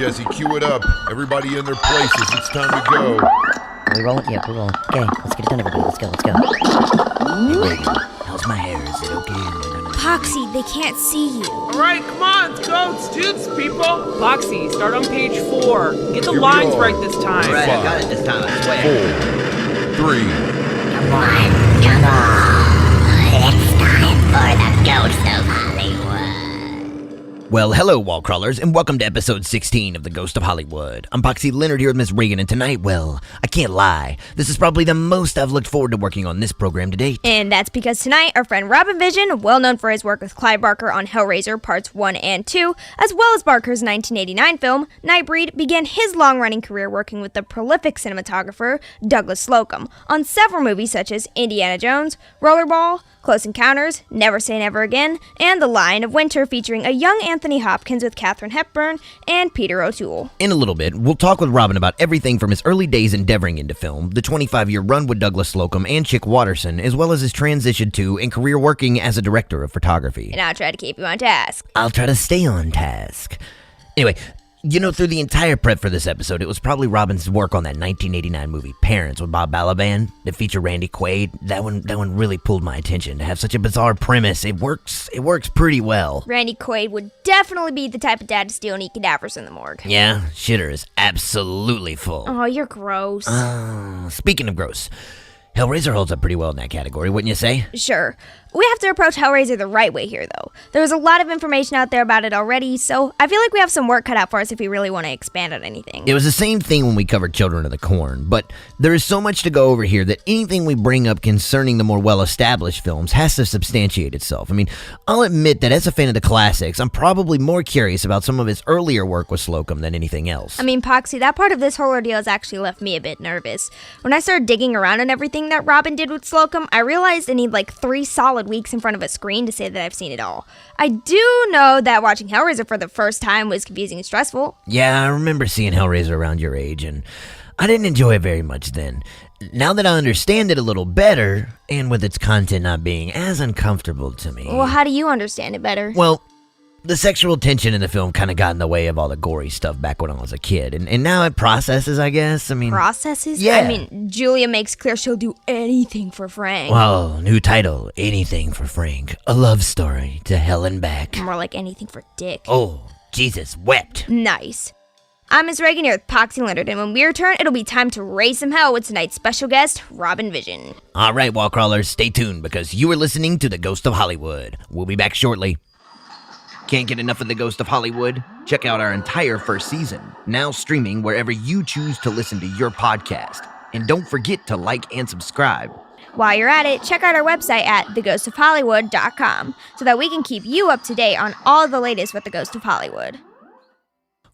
Jesse, cue it up. Everybody in their places. It's time to go. Are we rolling? Yeah, we're rolling. Okay, let's get it done, everybody. Let's go. Hey, Reagan, how's my hair? Is it okay? Poxy, they can't see you. All right, come on, let's go. It's toots, people. Poxy, start on page 4. Get the lines right this time. Right, I got it this time, I swear. 4, 3. Come on. It's time for the Ghost of Hollywood. Well, hello, wall crawlers, and welcome to episode 16 of The Ghost of Hollywood. I'm Poxy Leonard here with Miss Ragan, and tonight, well, I can't lie. This is probably the most I've looked forward to working on this program to date. And that's because tonight, our friend Robin Vidgeon, well known for his work with Clive Barker on Hellraiser Parts 1 and 2, as well as Barker's 1989 film, Nightbreed, began his long-running career working with the prolific cinematographer Douglas Slocombe on several movies such as Indiana Jones, Rollerball, Close Encounters, Never Say Never Again, and The Lion of Winter, featuring a young Anthony Hopkins with Katharine Hepburn and Peter O'Toole. In a little bit, we'll talk with Robin about everything from his early days endeavoring into film, the 25-year run with Douglas Slocombe and Chick Watterson, as well as his transition to and career working as a director of photography. And I'll try to keep you on task. I'll try to stay on task. Anyway, you know, through the entire prep for this episode, it was probably Robin's work on that 1989 movie, Parents, with Bob Balaban, that featured Randy Quaid. That one really pulled my attention. To have such a bizarre premise, it works pretty well. Randy Quaid would definitely be the type of dad to steal any cadavers in the morgue. Yeah, shitter is absolutely full. Oh, you're gross. Speaking of gross, Hellraiser holds up pretty well in that category, wouldn't you say? Sure. We have to approach Hellraiser the right way here, though. There's a lot of information out there about it already, so I feel like we have some work cut out for us if we really want to expand on anything. It was the same thing when we covered Children of the Corn, but there is so much to go over here that anything we bring up concerning the more well-established films has to substantiate itself. I mean, I'll admit that as a fan of the classics, I'm probably more curious about some of his earlier work with Slocombe than anything else. I mean, Poxy, that part of this whole ordeal has actually left me a bit nervous. When I started digging around on everything that Robin did with Slocombe, I realized I need like 3 solid weeks in front of a screen to say that I've seen it all. I do know that watching Hellraiser for the first time was confusing and stressful. Yeah, I remember seeing Hellraiser around your age, and I didn't enjoy it very much then. Now that I understand it a little better, and with its content not being as uncomfortable to me... Well, how do you understand it better? Well, the sexual tension in the film kind of got in the way of all the gory stuff back when I was a kid, and now it processes, I guess. I mean... Processes? Yeah. I mean, Julia makes clear she'll do anything for Frank. Well, new title, Anything for Frank. A love story to hell and back. More like anything for Dick. Oh, Jesus wept. Nice. I'm Miss Ragan here with Poxy Leonard, and when we return, it'll be time to raise some hell with tonight's special guest, Robin Vidgeon. All right, wall crawlers, stay tuned because you are listening to The Ghost of Hollywood. We'll be back shortly. Can't get enough of The Ghost of Hollywood? Check out our entire first season, now streaming wherever you choose to listen to your podcast. And don't forget to like and subscribe. While you're at it, check out our website at theghostofhollywood.com so that we can keep you up to date on all the latest with The Ghost of Hollywood.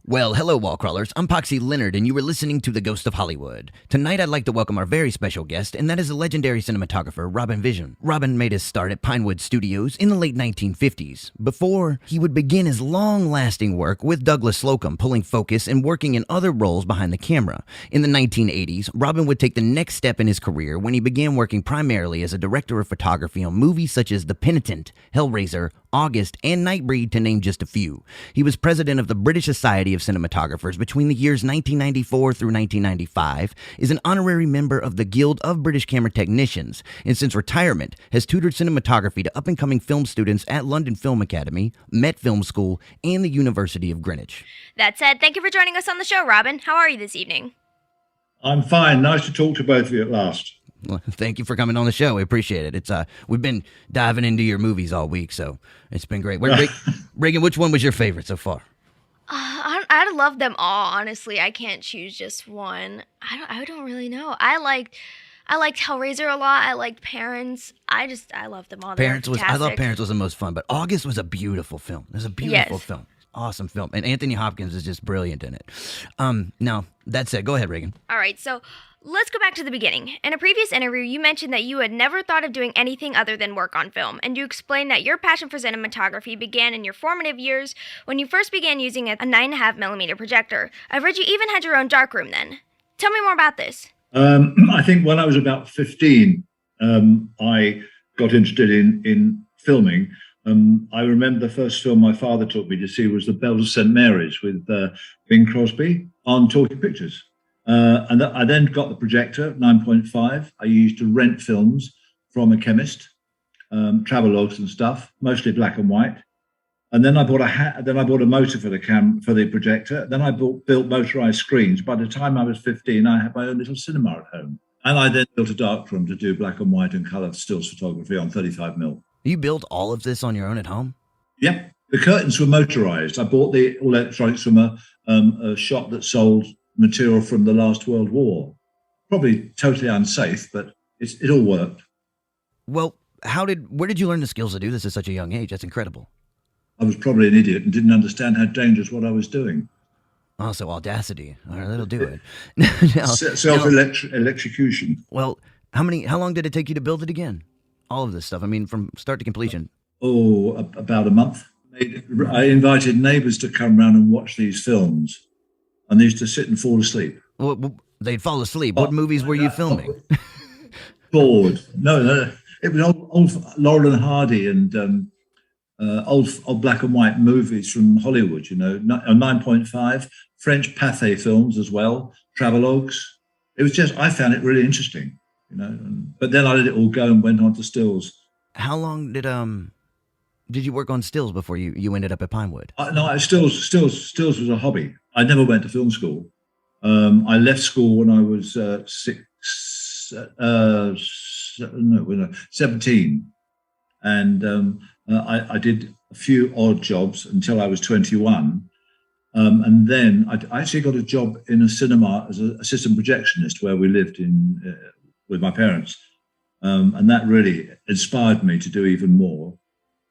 Well, hello, wall crawlers. I'm Poxy Leonard, and you are listening to The Ghost of Hollywood. Tonight, I'd like to welcome our very special guest, and that is the legendary cinematographer, Robin Vidgeon. Robin made his start at Pinewood Studios in the late 1950s, before he would begin his long-lasting work with Douglas Slocombe, pulling focus and working in other roles behind the camera. In the 1980s, Robin would take the next step in his career when he began working primarily as a director of photography on movies such as The Penitent, Hellraiser, August, and Nightbreed, to name just a few. He was president of the British Society of Cinematographers between the years 1994 through 1995, is an honorary member of the Guild of British Camera Technicians, and since retirement has tutored cinematography to up-and-coming film students at London Film Academy, Met Film School, and the University of Greenwich. That said, thank you for joining us on the show, Robin. How are you this evening? I'm fine. Nice to talk to both of you at last. Well, thank you for coming on the show. We appreciate it. It's we've been diving into your movies all week, so it's been great. Reagan, which one was your favorite so far? I love them all, honestly. I can't choose just one. I don't really know. I liked Hellraiser a lot. I liked Parents. I love them all. I thought Parents was the most fun, but August was a beautiful film. It was a beautiful film. Awesome film. And Anthony Hopkins is just brilliant in it. Now, that said, go ahead, Reagan. All right, so let's go back to the beginning. In a previous interview, you mentioned that you had never thought of doing anything other than work on film, and you explained that your passion for cinematography began in your formative years when you first began using a 9.5mm projector. I've read you even had your own darkroom then. Tell me more about this. I think when I was about 15, I got interested in filming. I remember the first film my father took me to see was The Bells of St. Mary's with Bing Crosby on Talking Pictures. I then got the projector, 9.5. I used to rent films from a chemist, travelogues and stuff, mostly black and white. And then I bought a motor for the projector. Then I built motorized screens. By the time I was 15, I had my own little cinema at home. And I then built a darkroom to do black and white and color stills photography on 35mm. You built all of this on your own at home? Yep. The curtains were motorized. I bought the electronics from a shop that sold material from the last World War. Probably totally unsafe, but it all worked. Well, where did you learn the skills to do this at such a young age? That's incredible. I was probably an idiot and didn't understand how dangerous what I was doing. Oh, so audacity. All right, that'll do it. Self-electrocution. Well, how long did it take you to build it again? All of this stuff. I mean, from start to completion. About a month. I invited neighbors to come round and watch these films, and they used to sit and fall asleep. Well, they'd fall asleep. What movies were you filming? Bored. No. It was old Laurel and Hardy and old black and white movies from Hollywood, 9.5, French Pathé films as well, travelogues. It was I found it really interesting, but then I let it all go and went on to stills. How long did you work on stills before you ended up at Pinewood? No, stills was a hobby. I never went to film school. I left school when I was 17. And I did a few odd jobs until I was 21. And then I actually got a job in a cinema as an assistant projectionist where we lived with my parents. And that really inspired me to do even more.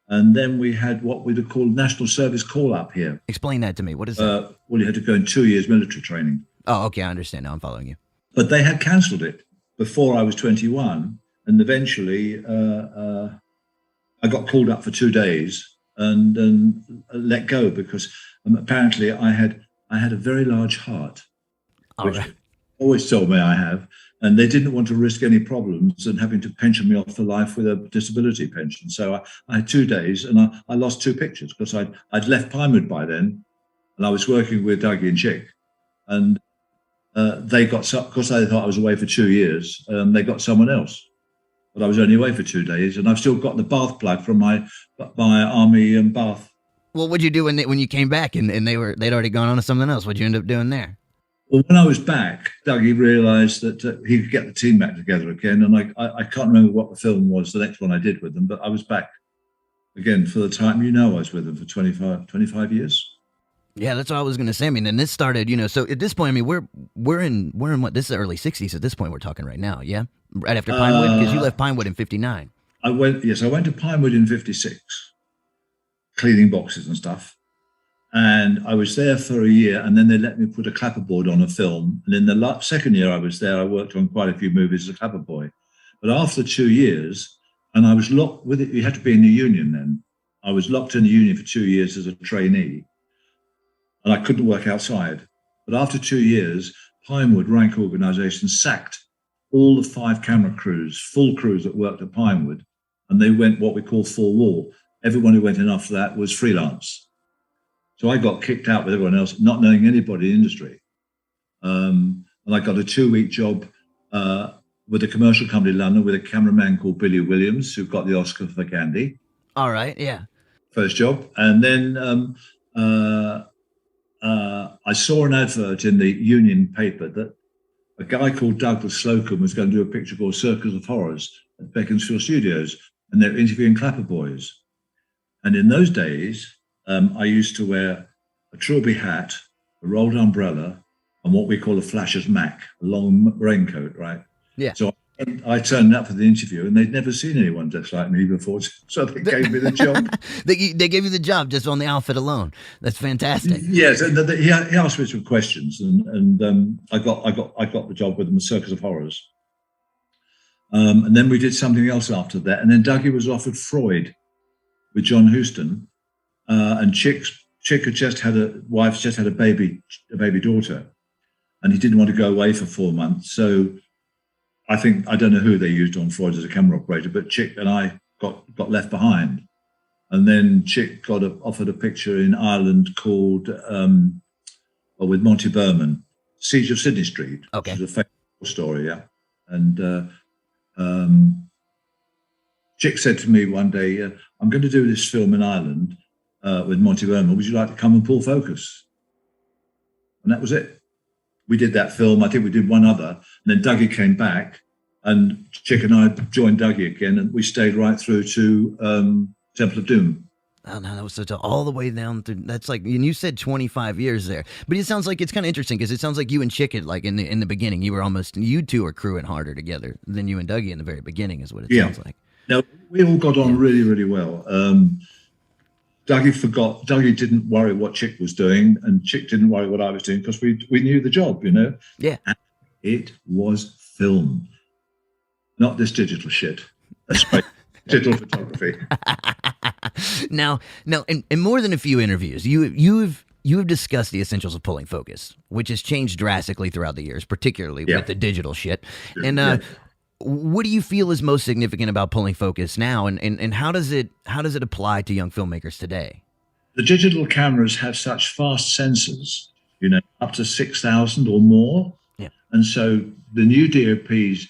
And then we had what we'd call National Service Call-Up here. Explain that to me. What is that? Well, you had to go in 2 years military training. Oh, okay, I understand now. I'm following you. But they had cancelled it before I was 21. And eventually I got called up for 2 days and let go because apparently I had a very large heart, which right. Always told me I have, and they didn't want to risk any problems and having to pension me off for life with a disability pension. So I had 2 days and I lost 2 pictures because I'd left Pinewood by then, and I was working with Dougie and Chick, and they got because they thought I was away for 2 years, they got someone else. But I was only away for 2 days, and I've still got the bath plug from my army bath. Well, what'd you do when you came back and they'd already gone on to something else? What'd you end up doing there? Well, when I was back, Dougie realised that he could get the team back together again, and I can't remember what the film was, the next one I did with them, but I was back again for the time. I was with them for 25 years. Yeah, that's what I was going to say. I mean, and this started, so at this point, I mean, we're in what? This is the early 60s at this point we're talking right now, yeah? Right after Pinewood, because you left Pinewood in 59. I went to Pinewood in 56, cleaning boxes and stuff. And I was there for a year, and then they let me put a clapperboard on a film. And in the second year I was there, I worked on quite a few movies as a clapper boy. But after 2 years, and I was locked with it, you had to be in the union then. I was locked in the union for 2 years as a trainee, and I couldn't work outside. But after 2 years, Pinewood rank organisation sacked all the 5 camera crews, full crews that worked at Pinewood, and they went what we call full wall. Everyone who went in after that was freelance. So I got kicked out with everyone else, not knowing anybody in the industry. And I got a 2-week job with a commercial company in London with a cameraman called Billy Williams, who got the Oscar for Gandhi. All right, yeah. First job. And then I saw an advert in the union paper that a guy called Douglas Slocombe was going to do a picture called Circus of Horrors at Beaconsfield Studios, and they're interviewing clapper boys. And in those days, I used to wear a trilby hat, a rolled umbrella, and what we call a flasher's mac, a long raincoat, right? Yeah. So I turned up for the interview, and they'd never seen anyone just like me before, so they gave me the job. They gave you the job just on the outfit alone. That's fantastic. Yes, and he asked me some questions, and I got the job with them, the Circus of Horrors. And then we did something else after that, and then Dougie was offered Freud with John Huston, and Chick had just had a baby daughter, and he didn't want to go away for 4 months, so. I don't know who they used on Freud as a camera operator, but Chick and I got left behind. And then Chick got offered a picture in Ireland called, with Monty Berman, Siege of Sydney Street, Okay. which is a famous story, yeah. And Chick said to me one day, I'm going to do this film in Ireland with Monty Berman. Would you like to come and pull focus? And that was it. We did that film. I think we did one other. And then Dougie came back, and Chick and I joined Dougie again, and we stayed right through to Temple of Doom. Oh, no, that was such all the way down through. That's like, and you said 25 years there, but it sounds like it's kind of interesting because it sounds like you and Chick, like in the beginning, you two are crewing harder together than you and Dougie in the very beginning, is what it sounds like. No, we all got on really, really well. Dougie didn't worry what Chick was doing, and Chick didn't worry what I was doing because we knew the job, you know? Yeah. And it was film, not this digital shit. That's right. Digital photography. Now, in more than a few interviews, you've discussed the essentials of pulling focus, which has changed drastically throughout the years, particularly with the digital shit. And what do you feel is most significant about pulling focus now, and how does it apply to young filmmakers today? The digital cameras have such fast sensors, you know, up to 6,000 or more. Yeah. And so the new DOPs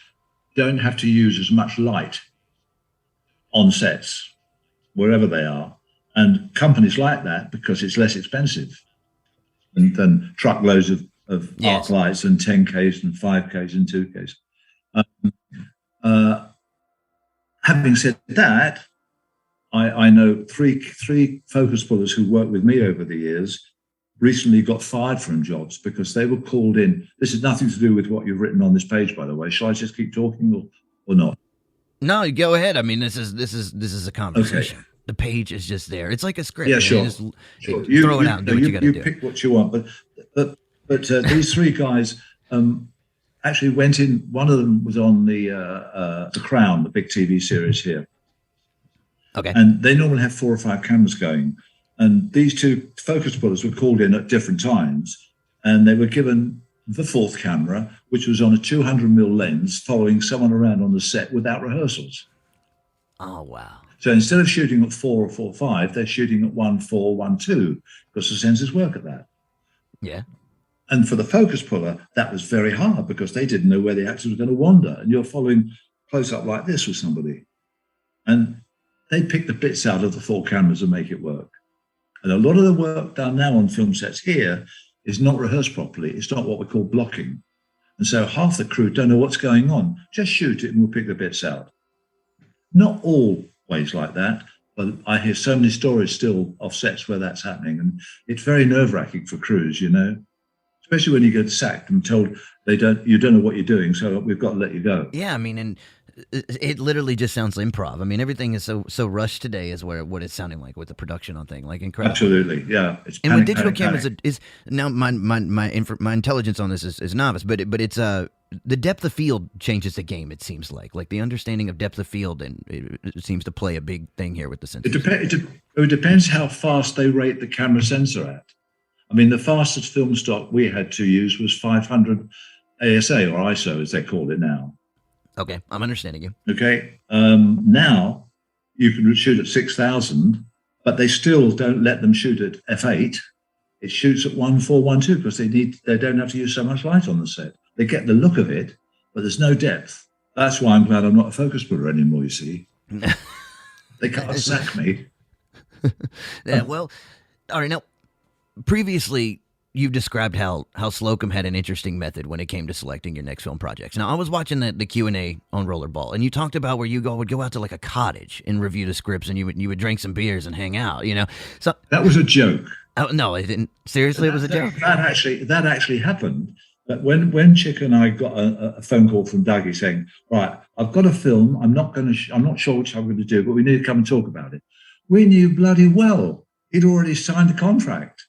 don't have to use as much light on sets, wherever they are. And companies like that because it's less expensive than truckloads of arc lights and 10Ks and 5Ks and 2Ks. Having said that, I know three focus pullers who worked with me over the years recently got fired from jobs because they were called in. This has nothing to do with what you've written on this page, by the way. Shall I just keep talking or not? No, you go ahead. I mean, this is a conversation. Okay. The page is just there. It's like a script. Yeah, sure. You throw it out and do what you got to do. You pick what you want. But these three guys actually went in. One of them was on the Crown, the big TV series here. Okay. And they normally have 4 or 5 cameras going. And these two focus pullers were called in at different times, and they were given the 4th camera, which was on a 200mm lens, following someone around on the set without rehearsals. Oh, wow. So instead of shooting at 4 or 4.5, they're shooting at 1.4, 1.2, because the sensors work at that. Yeah. And for the focus puller, that was very hard because they didn't know where the actors were going to wander. And you're following close up like this with somebody. And they pick the bits out of the 4 cameras and make it work. And a lot of the work done now on film sets here is not rehearsed properly. It's not what we call blocking. And so half the crew don't know what's going on. Just shoot it and we'll pick the bits out. Not always like that, but I hear so many stories still of sets where that's happening. And it's very nerve-wracking for crews, you know, especially when you get sacked and told you don't know what you're doing, so we've got to let you go. Yeah, I mean, and it literally just sounds improv. I mean, everything is so rushed today is what it's sounding like with the production on thing, like incredible. Absolutely, yeah. It's and panic, with digital panic, cameras, is now my intelligence on this is novice, but it's the depth of field changes the game. It seems like the understanding of depth of field, and it seems to play a big thing here with the sensors. It depends how fast they rate the camera sensor at. I mean, the fastest film stock we had to use was 500 ASA or ISO, as they call it now. Okay, I'm understanding you. Okay, now you can shoot at 6,000, but they still don't let them shoot at f8. It shoots at 1.4, 1.2 because they don't have to use so much light on the set. They get the look of it, but there's no depth. That's why I'm glad I'm not a focus puller anymore. You see, they can't sack me. Yeah, well, all right. Now, previously, you've described how Slocombe had an interesting method when it came to selecting your next film projects. Now, I was watching the Q&A on Rollerball, and you talked about where you would go out to like a cottage and review the scripts, and you would drink some beers and hang out. You know, so that was a joke. Oh, no, it didn't. Seriously, it was a joke. That actually happened. But when Chick and I got a phone call from Dougie saying, "Right, I've got a film. I'm not sure which I'm going to do, but we need to come and talk about it." We knew bloody well he'd already signed a contract.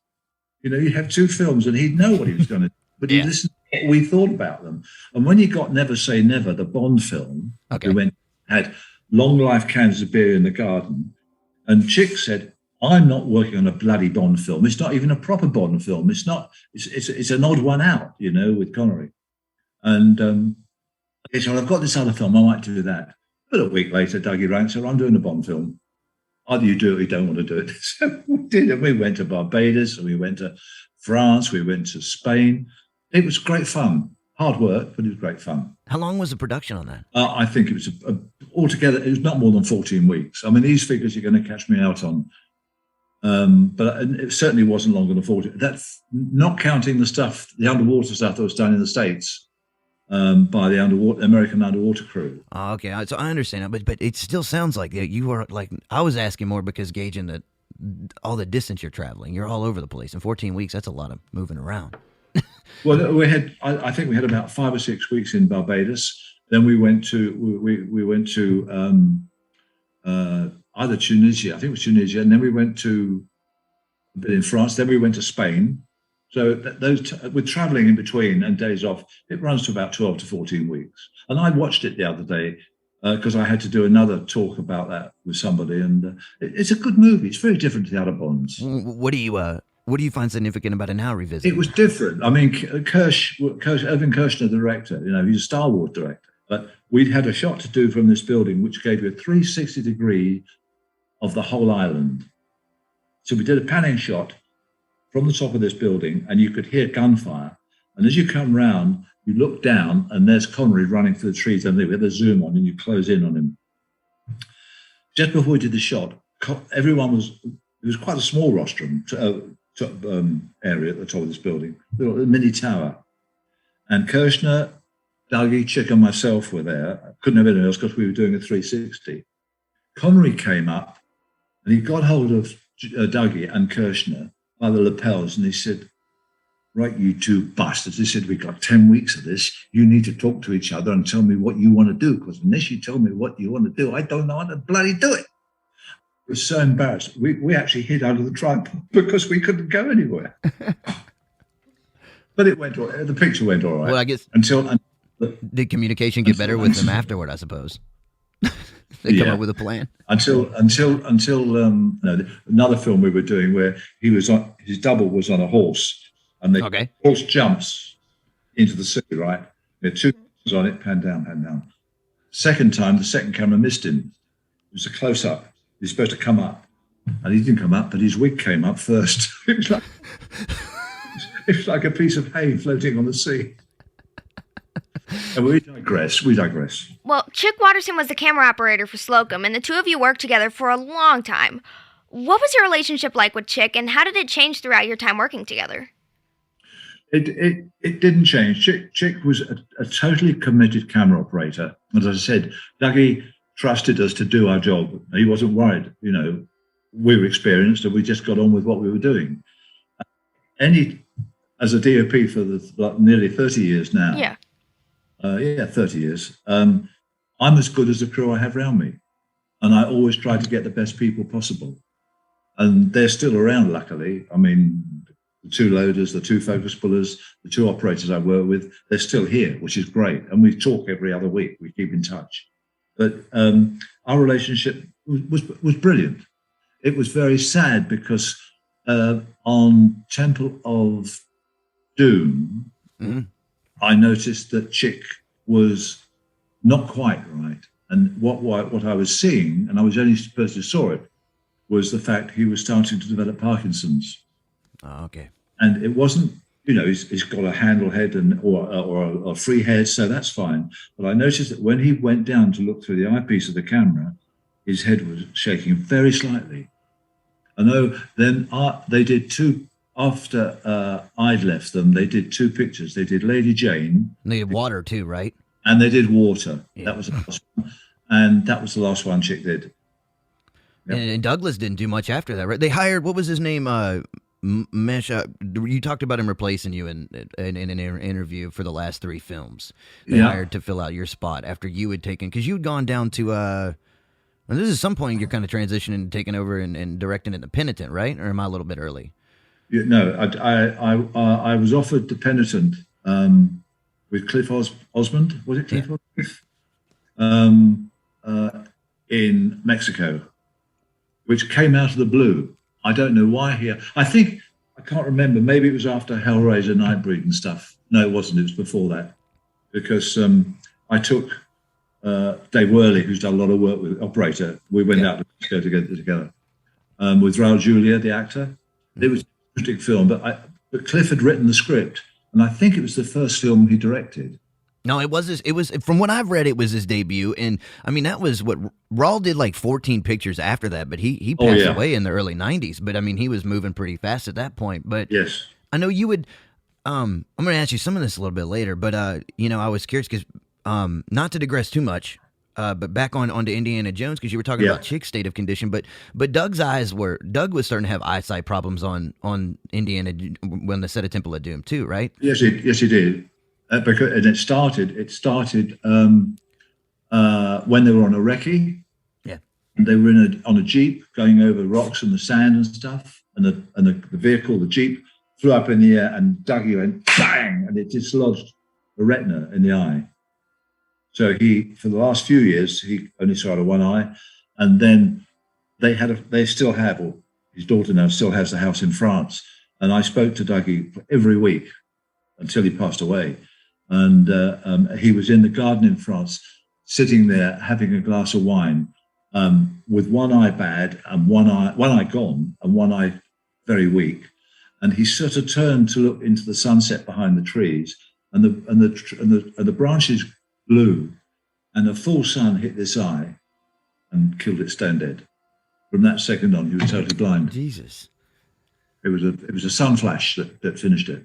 You know, you have 2 films and he'd know what he was going to do, but he listened to what we thought about them. And when you got Never Say Never, the Bond film, we had long life cans of beer in the garden, and Chick said, "I'm not working on a bloody Bond film. It's not even a proper Bond film. It's not. It's an odd one out, you know, with Connery." And he said, "I've got this other film. I might do that." But a week later, Dougie rang and said, "I'm doing a Bond film." either you do it or you don't want to do it. So we did it. We went to Barbados, and we went to France, we went to Spain. It was great fun. Hard work, but it was great fun. How long was the production on that? I think it was altogether, it was not more than 14 weeks. I mean, these figures you're going to catch me out on. But it certainly wasn't longer than 40. That's not counting the underwater stuff that was done in the States by the American underwater crew. Oh, okay, so I understand that, but it still sounds like you were like, I was asking more because gauging all the distance you're traveling. You're all over the place. In 14 weeks, that's a lot of moving around. Well, I think we had about 5 or 6 weeks in Barbados. Then we went to either Tunisia, I think it was Tunisia, and then we went to a bit in France. Then we went to Spain. So with traveling in between and days off, it runs to about 12 to 14 weeks. And I watched it the other day because I had to do another talk about that with somebody, and it's a good movie. It's very different to the other Bonds. What do you find significant about it now revisiting? It was different. I mean, Irving Kershner, the director, he's a Star Wars director, but we'd had a shot to do from this building, which gave you a 360 degree of the whole island. So we did a panning shot from the top of this building, and you could hear gunfire. And as you come round, you look down, and there's Connery running through the trees, and we had the zoom on, and you close in on him. Just before we did the shot, it was quite a small rostrum area at the top of this building, a mini tower. And Kershner, Dougie, Chick, and myself were there. Couldn't have anyone else because we were doing a 360. Connery came up, and he got hold of Dougie and Kershner by the lapels, and he said, "Right, you two bastards," he said, "we've got 10 weeks of this. You need to talk to each other and tell me what you want to do, because unless you tell me what you want to do, I don't know how to bloody do it." I was so embarrassed. We actually hid under the tripod because we couldn't go anywhere. But it went all right. The picture went all right. Well, I guess did communication get better with them afterward, I suppose? They come up with a plan. Until another film we were doing where his double was on a horse, and the horse jumps into the sea, right? There are two cameras on it, pan down, pan down. Second time, the second camera missed him. It was a close-up. He's supposed to come up, and he didn't come up, but his wig came up first. It was like a piece of hay floating on the sea. And we digress. Well, Chick Watterson was the camera operator for Slocombe, and the two of you worked together for a long time. What was your relationship like with Chick, and how did it change throughout your time working together? It didn't change. Chick was a totally committed camera operator. As I said, Dougie trusted us to do our job. He wasn't worried. We were experienced, and we just got on with what we were doing. As a DOP for nearly 30 years now. Yeah. 30 years. I'm as good as the crew I have around me, and I always try to get the best people possible. And they're still around, luckily. I mean, the two loaders, the two focus pullers, the two operators I work with, they're still here, which is great. And we talk every other week. We keep in touch. But our relationship was brilliant. It was very sad because on Temple of Doom, I noticed that Chick was not quite right. And what I was seeing, and I was the only person who saw it, was the fact he was starting to develop Parkinson's. Oh, okay. And it wasn't, he's got a handle head or a free head, so that's fine. But I noticed that when he went down to look through the eyepiece of the camera, his head was shaking very slightly. I know then they did two, after I'd left them, they did two pictures. They did Lady Jane. And they did Water too, right? And they did Water. Yeah. That was the last one. And that was the last one Chick did. Yep. And Douglas didn't do much after that, right? They hired, what was his name? Mesha. You talked about him replacing you in an interview for the last three films. They hired to fill out your spot after you had taken, because you had gone down to, and this is some point you're kind of transitioning and taking over and directing it to Penitent, right? Or am I a little bit early? Yeah, no, I was offered the Penitent with Cliff Osmond. Was it Cliff Osmond? In Mexico, which came out of the blue. I don't know why here. I can't remember. Maybe it was after Hellraiser Nightbreed and stuff. No, it wasn't. It was before that. Because I took Dave Worley, who's done a lot of work with Operator. We went out to go together. with Raul Julia, the actor. It was an interesting film, but Cliff had written the script, and I think it was the first film he directed. No, it was from what I've read, it was his debut, and I mean that was what Raul did, like 14 pictures after that, but he passed away in the early 90s. But I mean, he was moving pretty fast at that point. But yes, I know you would. I'm going to ask you some of this a little bit later, but I was curious because not to digress too much, but back onto Indiana Jones, because you were talking about Chick's state of condition, but Doug was starting to have eyesight problems on Indiana when the set of Temple of Doom too, right? Yes, he did. Because it started when they were on a recce. Yeah, and they were on a jeep going over rocks and the sand and stuff, and the vehicle, the jeep, flew up in the air, and Dougie went bang, and it dislodged the retina in the eye. So for the last few years, he only saw out of one eye, and then they still have, or his daughter now still has, the house in France. And I spoke to Dougie every week until he passed away. And he was in the garden in France, sitting there having a glass of wine, with one eye bad and one eye gone and one eye very weak. And he sort of turned to look into the sunset behind the trees, and the branches blew, and the full sun hit this eye and killed it stone dead. From that second on, he was totally blind. Jesus. It was a sun flash that finished it.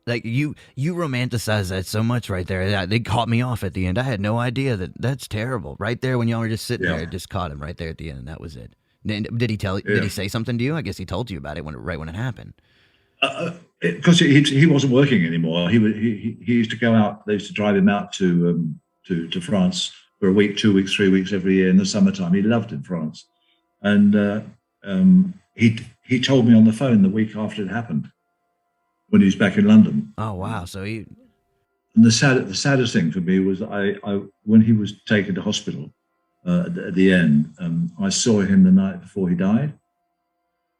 Like you romanticize that so much right there. They caught me off at the end. I had no idea that's terrible. Right there when y'all were just sitting there, it just caught him right there at the end, and that was it. Did he Did he say something to you? I guess he told you about it right when it happened. Because he wasn't working anymore. He used to go out. They used to drive him out to France for a week, 2 weeks, 3 weeks every year in the summertime. He loved in France, and he told me on the phone the week after it happened, when he was back in London. Oh wow! So and the saddest thing for me was I when he was taken to hospital at the end, I saw him the night before he died.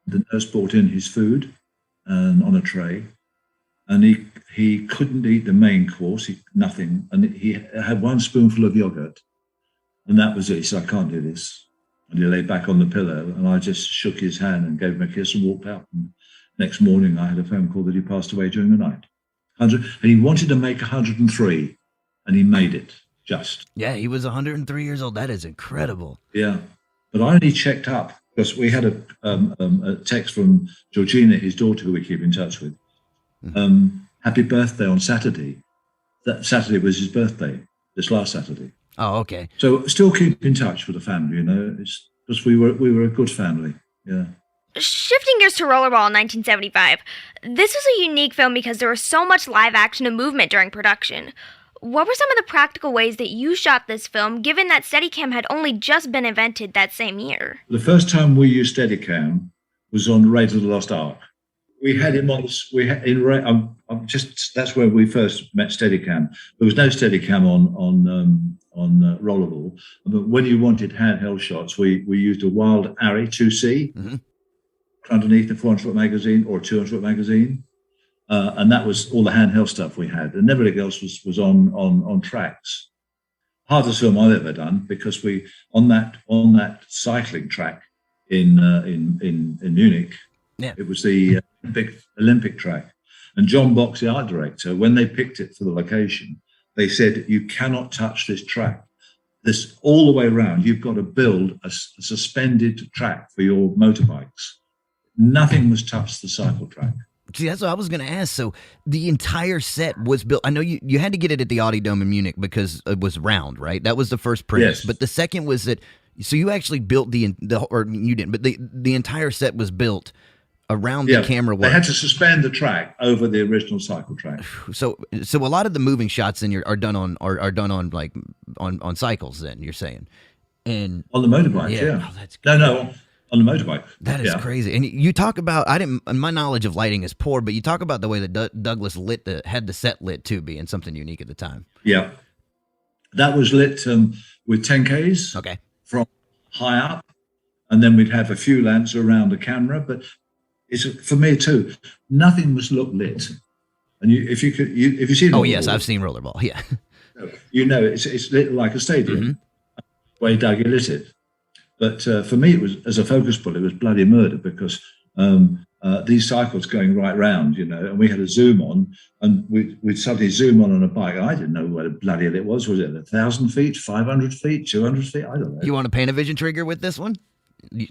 The nurse brought in his food and on a tray, and he couldn't eat the main course, nothing, and he had one spoonful of yogurt, and that was it. He said, "I can't do this," and he lay back on the pillow, and I just shook his hand and gave him a kiss and walked out. And next morning, I had a phone call that he passed away during the night. And he wanted to make 103, and he made it, just. Yeah, he was 103 years old. That is incredible. Yeah. But I only checked up because we had a text from Georgina, his daughter, who we keep in touch with. Happy birthday on Saturday. That Saturday was his birthday, this last Saturday. Oh, okay. So still keep in touch with the family, It's because we were a good family. Yeah. Shifting gears to Rollerball in 1975, this was a unique film because there was so much live action and movement during production. What were some of the practical ways that you shot this film, given that Steadicam had only just been invented that same year? The first time we used Steadicam was on Raiders of the Lost Ark. We had him on. That's where we first met Steadicam. There was no Steadicam on Rollerball. But when you wanted handheld shots, we used a Wild Arri 2C. Mm-hmm. Underneath the 400-foot magazine or 200-foot magazine, and that was all the handheld stuff we had, and everything else was on tracks. Hardest film I've ever done, because we on that cycling track in Munich, it was the Olympic track, and John Box, the art director, when they picked it for the location, they said, "You cannot touch this track. This all the way around. You've got to build a suspended track for your motorbikes. Nothing must touch the cycle track." See, that's what I was going to ask. So the entire set was built. I know you had to get it at the Audi Dome in Munich because it was round, right? That was the first premise. Yes. But the second was that, so you actually built or you didn't, but the entire set was built around the camera work. They had to suspend the track over the original cycle track. So a lot of the moving shots in are done on like on cycles. Then you're saying, and on the motorbike, yeah. Oh, that's no. On the motorbike. That is crazy. And you talk about, my knowledge of lighting is poor, but you talk about the way that Douglas had the set lit too, being something unique at the time. Yeah. That was lit with 10Ks. Okay. From high up. And then we'd have a few lamps around the camera. But it's for me too, nothing must look lit. And if you've seen Rollerball. Oh, yes, I've seen Rollerball, yeah. It's lit like a stadium. Mm-hmm. The way Doug lit it. But for me, it was, as a focus pull, it was bloody murder, because these cycles going right round, and we had a zoom on, and we'd suddenly zoom on a bike. I didn't know where the bloody hell it was. Was it 1,000 feet, 500 feet, 200 feet? I don't know. You want a Panavision trigger with this one? Do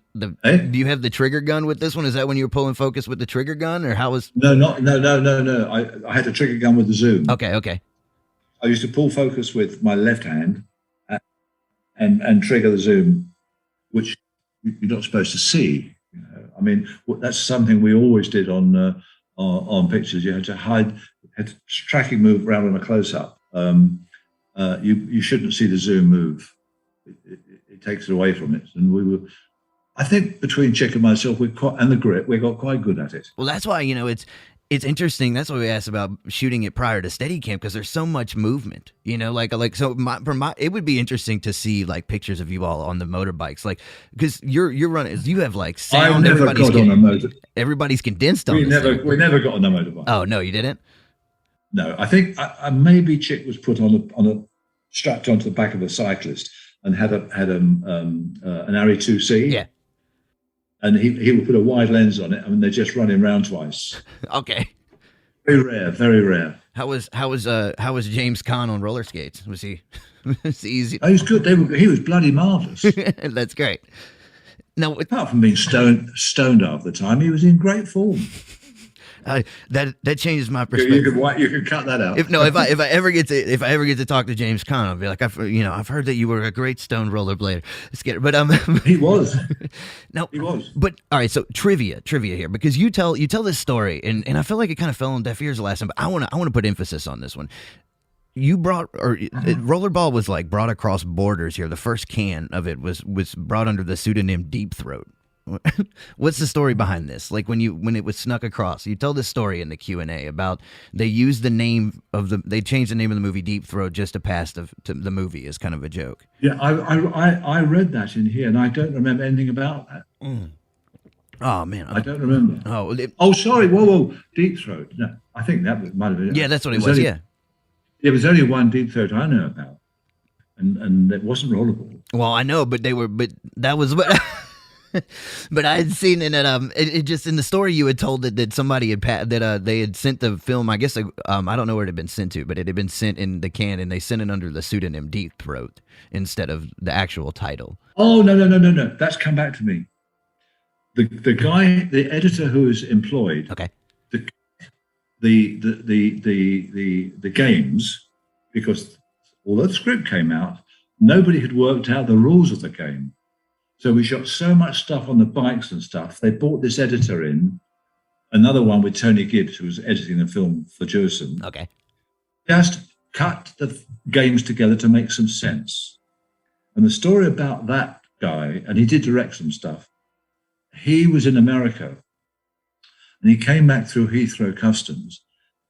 you have the trigger gun with this one? Is that when you were pulling focus with the trigger gun, or how was? No. I had a trigger gun with the zoom. Okay. I used to pull focus with my left hand and trigger the zoom, which you're not supposed to see. I mean, that's something we always did on pictures. You had to hide, tracking move around on a close up. You shouldn't see the zoom move. It takes it away from it. And I think between Chick and myself, and the grip, we got quite good at it. Well, that's why, it's interesting. That's why we asked about shooting it prior to Steadicam, because there's so much movement, it would be interesting to see like pictures of you all on the motorbikes, because you're running, you have like sound. I never got on a motor. Everybody's condensed on we never got on a motorbike. Oh no, you didn't? No, I think maybe Chick was put strapped onto the back of a cyclist and had an Arri 2C. Yeah. And he would put a wide lens on it, and they're just running round twice. Okay. Very rare, very rare. How was James Caan on roller skates? Was he easy? Oh, he was good. He was bloody marvelous. That's great. Now, apart from being stoned half the time, he was in great form. That changes my perspective. You could cut that out. If I ever get to talk to James Caan, I'll be like, I've heard that you were a great stone rollerblader. But he was. No, he was. But all right, so trivia here, because you tell this story, and I feel like it kind of fell on deaf ears the last time. But I want to put emphasis on this one. You brought, Rollerball was like brought across borders here. The first can of it was brought under the pseudonym Deep Throat. What's the story behind this? Like when it was snuck across, you tell this story in the Q&A about they used the name they changed the name of the movie Deep Throat just to pass to the movie as kind of a joke. Yeah, I read that in here, and I don't remember anything about that. Oh man, I don't remember. Oh, sorry. Whoa, Deep Throat. No, I think that might have been. Yeah, that's what it was. Yeah, there was only one Deep Throat I know about, and it wasn't Rollerball. Well, I know, but that was what. But I had seen it just in the story you had told that somebody had they had sent the film. I guess I don't know where it had been sent to, but it had been sent in the can, and they sent it under the pseudonym Deep Throat instead of the actual title. Oh no! That's come back to me. The guy, the editor who was employed. Okay. The games, because although the script came out, nobody had worked out the rules of the game. So we shot so much stuff on the bikes and stuff. They brought this editor in, another one with Tony Gibbs, who was editing the film for Jurson. Okay. Just cut the games together to make some sense. And the story about that guy, and he did direct some stuff, he was in America, and he came back through Heathrow Customs,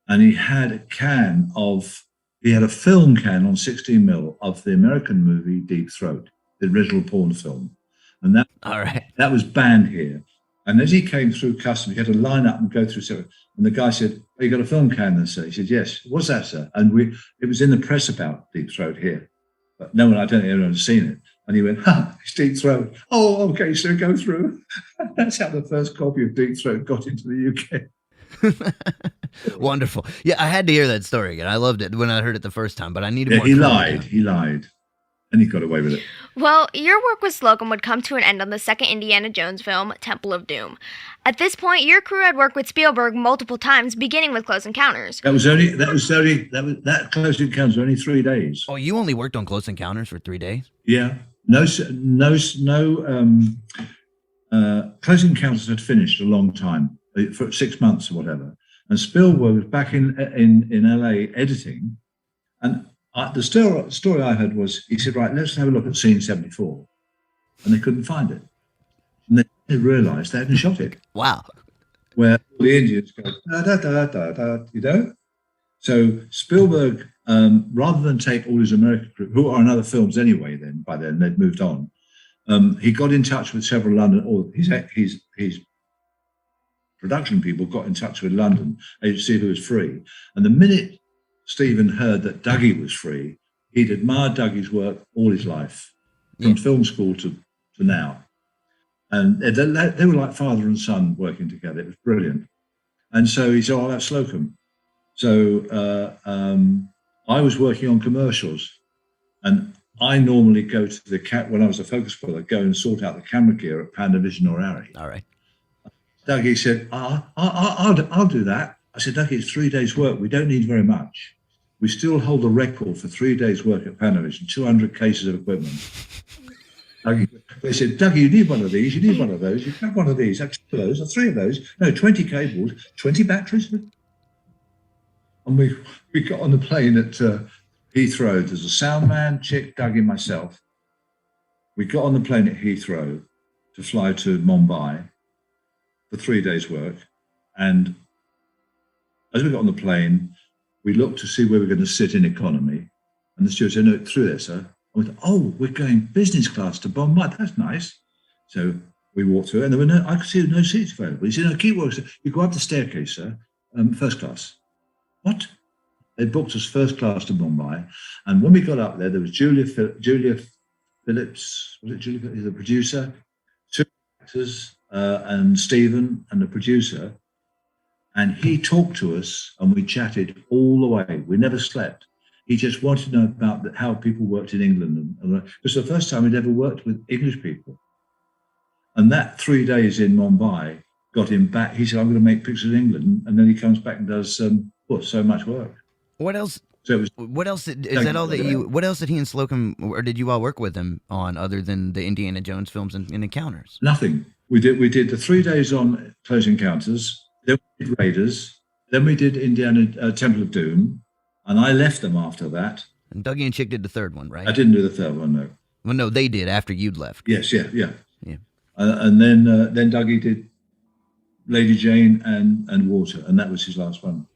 and he had a film can on 16mm of the American movie Deep Throat, the original porn film. And that was banned here. And as he came through customs, he had to line up and go through several. And the guy said, "Oh, you got a film can then, sir?" He said, "Yes." "What's that, sir?" And it was in the press about Deep Throat here. But I don't think anyone had seen it. And he went, "It's Deep Throat." "Oh, okay, sir, go through." That's how the first copy of Deep Throat got into the UK. Wonderful. Yeah, I had to hear that story again. I loved it when I heard it the first time, but I needed more. He lied. And he got away with it. Well, your work with Slocombe would come to an end on the second Indiana Jones film, Temple of Doom. At this point, your crew had worked with Spielberg multiple times, beginning with Close Encounters. That Close Encounters was only 3 days. Oh, you only worked on Close Encounters for 3 days? Yeah. No. Close Encounters had finished a long time, for 6 months or whatever. And Spielberg was back in LA editing, and the story I heard was, he said, "Right, let's have a look at scene 74." And they couldn't find it. And they realized they hadn't shot it. Wow. Where the Indians go, da. So Spielberg, rather than take all his American crew, who are in other films anyway by then they'd moved on, he got in touch with several London, or his production people got in touch with London agency who was free. And the minute Stephen heard that Dougie was free, he'd admired Dougie's work all his life, from film school to to now. And they were like father and son working together. It was brilliant. And so he said, "I'll have Slocombe." So I was working on commercials, and I normally go to when I was a focus puller, go and sort out the camera gear at Panavision or Arri. All right. Dougie said, I'll do that. I said, "Dougie, it's 3 days' work. We don't need very much. We still hold the record for 3 days' work at Panavision, 200 cases of equipment." They said, "Dougie, you need one of these. You need one of those. You have one of these. Two of those, or 3 of those. No, 20 cables, 20 batteries." And we got on the plane at Heathrow. There's a sound man, Chick, Dougie, myself. We got on the plane at Heathrow to fly to Mumbai for 3 days' work. And as we got on the plane, we looked to see where we were going to sit in economy. And the steward said, "No, through there, sir." I went, "Oh, we're going business class to Bombay. That's nice." So we walked through, and there were I could see no seats available. He said, "No, keep walking. You go up the staircase, sir, first class." What? They booked us first class to Bombay. And when we got up there, there was Julia Phillips, was it Julia Phillips, the producer, 2 actors, and Stephen, and the producer. And he talked to us, and we chatted all the way. We never slept. He just wanted to know about how people worked in England. And it was the first time he'd ever worked with English people. And that 3 days in Mumbai got him back. He said, "I'm going to make pictures of England." And then he comes back and does so much work. What else? So it was, what else is that all that you? What else did he and Slocombe, or did you all work with him on other than the Indiana Jones films and Encounters? Nothing. We did the 3 days on Close Encounters. Then we did Raiders. Then we did Indiana Temple of Doom, and I left them after that. And Dougie and Chick did the third one, right? I didn't do the third one, no. Well, no, they did after you'd left. Yes, yeah. And then Dougie did Lady Jane and Water, and that was his last one.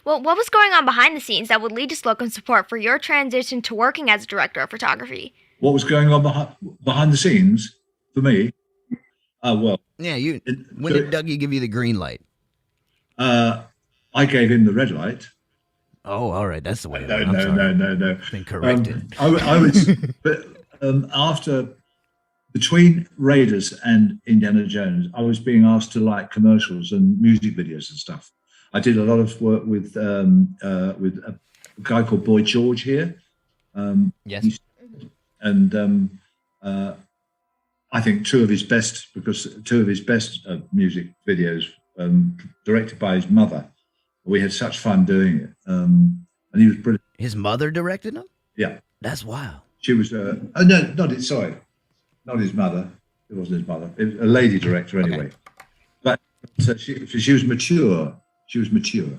Well, what was going on behind the scenes that would lead to Slocombe's support for your transition to working as a director of photography? What was going on behind the scenes for me? Well, yeah. When did Dougie give you the green light? I gave him the red light. Oh, all right, that's the way. No. Been corrected. I was, but after between Raiders and Indiana Jones, I was being asked to light commercials and music videos and stuff. I did a lot of work with a guy called Boy George here. Yes. And I think two of his best music videos directed by his mother. We had such fun doing it. And he was brilliant. His mother directed him? Yeah. That's wild. She was, not his mother. It wasn't his mother. It was a lady director anyway. Okay. But she was mature. She was mature.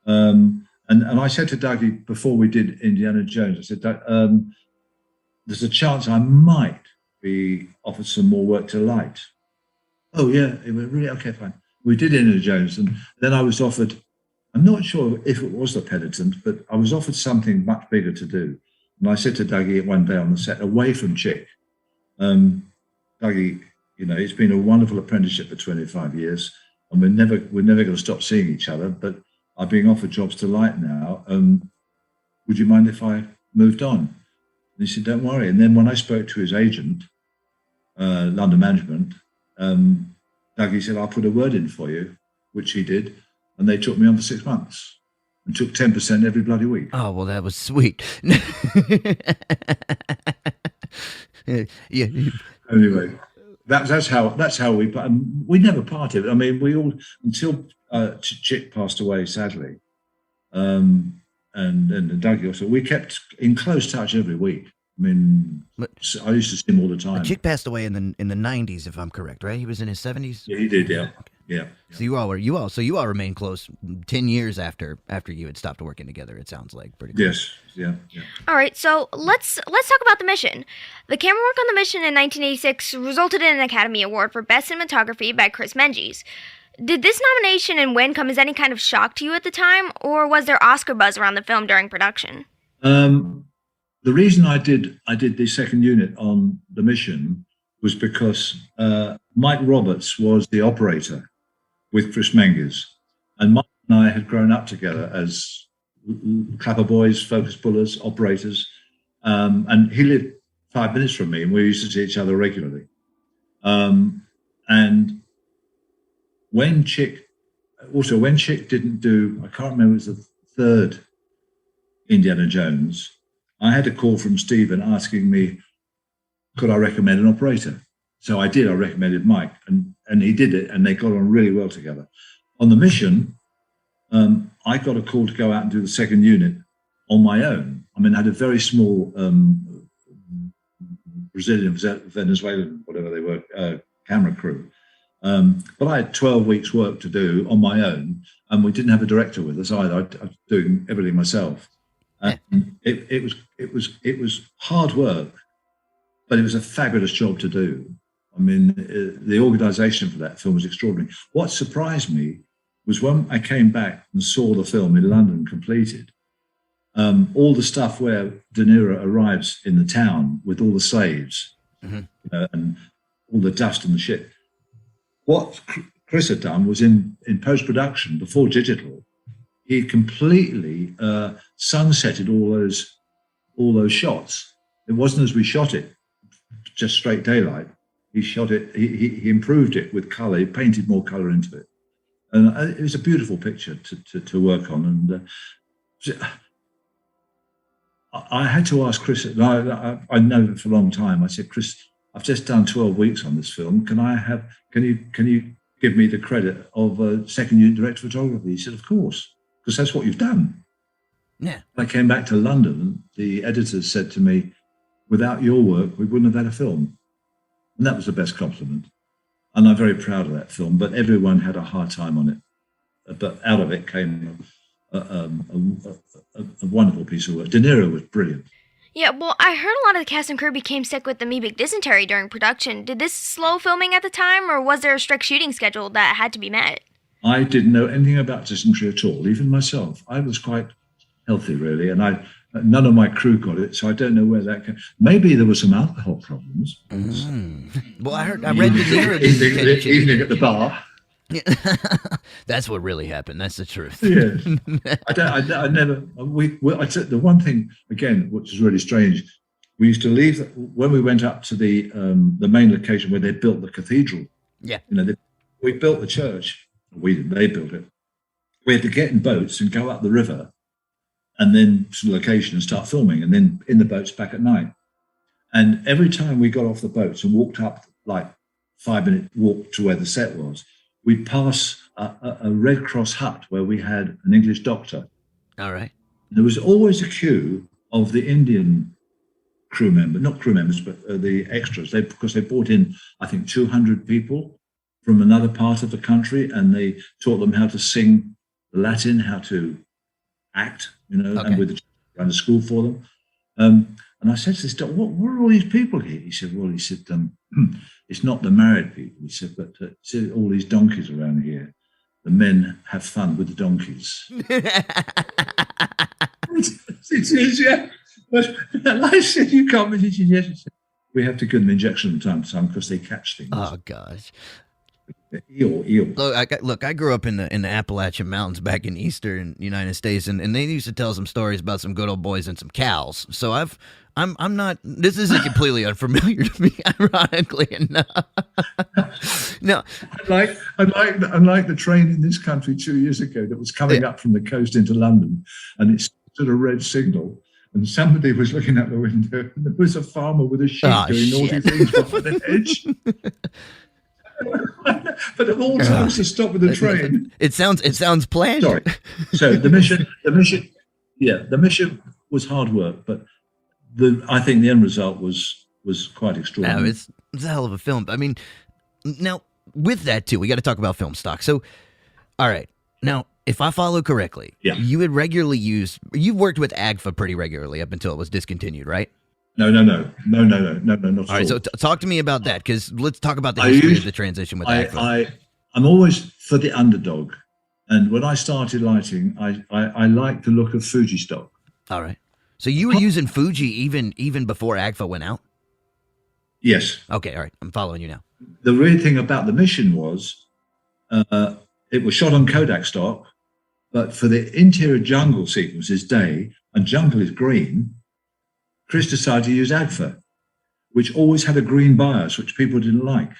And I said to Dougie before we did Indiana Jones, I said, there's a chance I might be offered some more work to light. Oh, yeah. It was really, okay, fine. We did Indiana Jones. And then I was offered, I'm not sure if it was the Penitent, but I was offered something much bigger to do. And I said to Dougie one day on the set, away from Chick, Dougie, it's been a wonderful apprenticeship for 25 years, and we're never going to stop seeing each other, but I'm being offered jobs to light now. Would you mind if I moved on? And he said, don't worry. And then when I spoke to his agent, London Management, Dougie said, I'll put a word in for you, which he did. And they took me on for 6 months and took 10% every bloody week. Oh, well, that was sweet. Yeah. Anyway, that's how we never parted. I mean, we all, until Chick passed away, sadly, and Dougie also, we kept in close touch every week. I mean, I used to see him all the time. Chick passed away in the 90s, if I'm correct, right? He was in his 70s. Yeah, he did. Yeah, okay. Yeah. So you all remained close 10 years after you had stopped working together. It sounds like pretty close. Yes. Yeah. All right, so let's talk about the mission. The camera work on the mission in 1986 resulted in an Academy Award for Best Cinematography by Chris Menges. Did this nomination and win come as any kind of shock to you at the time, or was there Oscar buzz around the film during production? The reason I did the second unit on the mission was because Mike Roberts was the operator with Chris Menges, and Mike and I had grown up together as clapper boys, focus pullers, operators, and he lived 5 minutes from me, and we used to see each other regularly. And when Chick didn't do, I can't remember, it was the third Indiana Jones, I had a call from Stephen asking me, could I recommend an operator? So I did. I recommended Mike, and he did it, and they got on really well together. On the mission, I got a call to go out and do the second unit on my own. I mean, I had a very small Brazilian, Venezuelan, whatever they were, camera crew. But I had 12 weeks work to do on my own, and we didn't have a director with us either. I was doing everything myself. And it was hard work, but it was a fabulous job to do. I mean, the organisation for that film was extraordinary. What surprised me was when I came back and saw the film in London completed, all the stuff where De Niro arrives in the town with all the slaves, and all the dust and the shit. What Chris had done was in post-production, before digital, he completely sunsetted all those shots. It wasn't as we shot it, just straight daylight. He shot it, he improved it with colour, he painted more colour into it. And it was a beautiful picture to work on. And I had to ask Chris, I know him for a long time, I said, Chris, I've just done 12 weeks on this film. Can you give me the credit of a second unit director of photography? He said, of course, because that's what you've done. Yeah. I came back to London, the editors said to me, without your work, we wouldn't have had a film. And that was the best compliment. And I'm very proud of that film, but everyone had a hard time on it. But out of it came a wonderful piece of work. De Niro was brilliant. Yeah, well, I heard a lot of the cast and crew became sick with amoebic dysentery during production. Did this slow filming at the time, or was there a strict shooting schedule that had to be met? I didn't know anything about dysentery at all, even myself. I was quite healthy, really, and none of my crew got it, so I don't know where that came. Maybe there were some alcohol problems. Well, I read De Niro evening at the bar. That's what really happened. That's the truth. Yeah, I never. I said the one thing again, which is really strange. We used to leave when we went up to the main location where they built the cathedral. Yeah, we built the church. We didn't. They built it. We had to get in boats and go up the river, and then to the location and start filming, and then in the boats back at night. And every time we got off the boats and walked up, like 5-minute walk to where the set was, we'd pass a Red Cross hut where we had an English doctor. All right. There was always a queue of the Indian crew members, not crew members, but the extras. Because they brought in, I think, 200 people from another part of the country, and they taught them how to sing Latin, how to act, and with the ran a school for them. And I said to this doctor, what are all these people here? He said, it's not the married people. He said, but all these donkeys around here, the men have fun with the donkeys. It is, yeah. But I said, you can't be. Yes. He said, we have to give them injection from time to time because they catch things. Oh, gosh. Eel. Look, I grew up in the Appalachian Mountains back in eastern United States, and they used to tell some stories about some good old boys and some cows. So I'm not. This isn't completely unfamiliar to me, ironically enough. No, unlike the train in this country 2 years ago that was coming up from the coast into London, and it stood a red signal, and somebody was looking out the window, and there was a farmer with a sheep doing naughty things behind the hedge. But of all times to stop with the train, it sounds planned. Sorry. So the mission was hard work, but I think the end result was quite extraordinary. No, it's a hell of a film. I mean, now with that too, we got to talk about film stock. So, all right, now if I follow correctly, you would regularly you've worked with AGFA pretty regularly up until it was discontinued, right? No, not at all. All right, so talk to me about that, because let's talk about the history of the transition with AGFA. I'm always for the underdog, and when I started lighting, I liked the look of Fuji stock. All right, so you were using Fuji even before AGFA went out? Yes. Okay, all right, I'm following you now. The weird thing about the mission was it was shot on Kodak stock, but for the interior jungle sequences, day, and jungle is green, Chris decided to use AGFA. which always had a green bias, which people didn't like.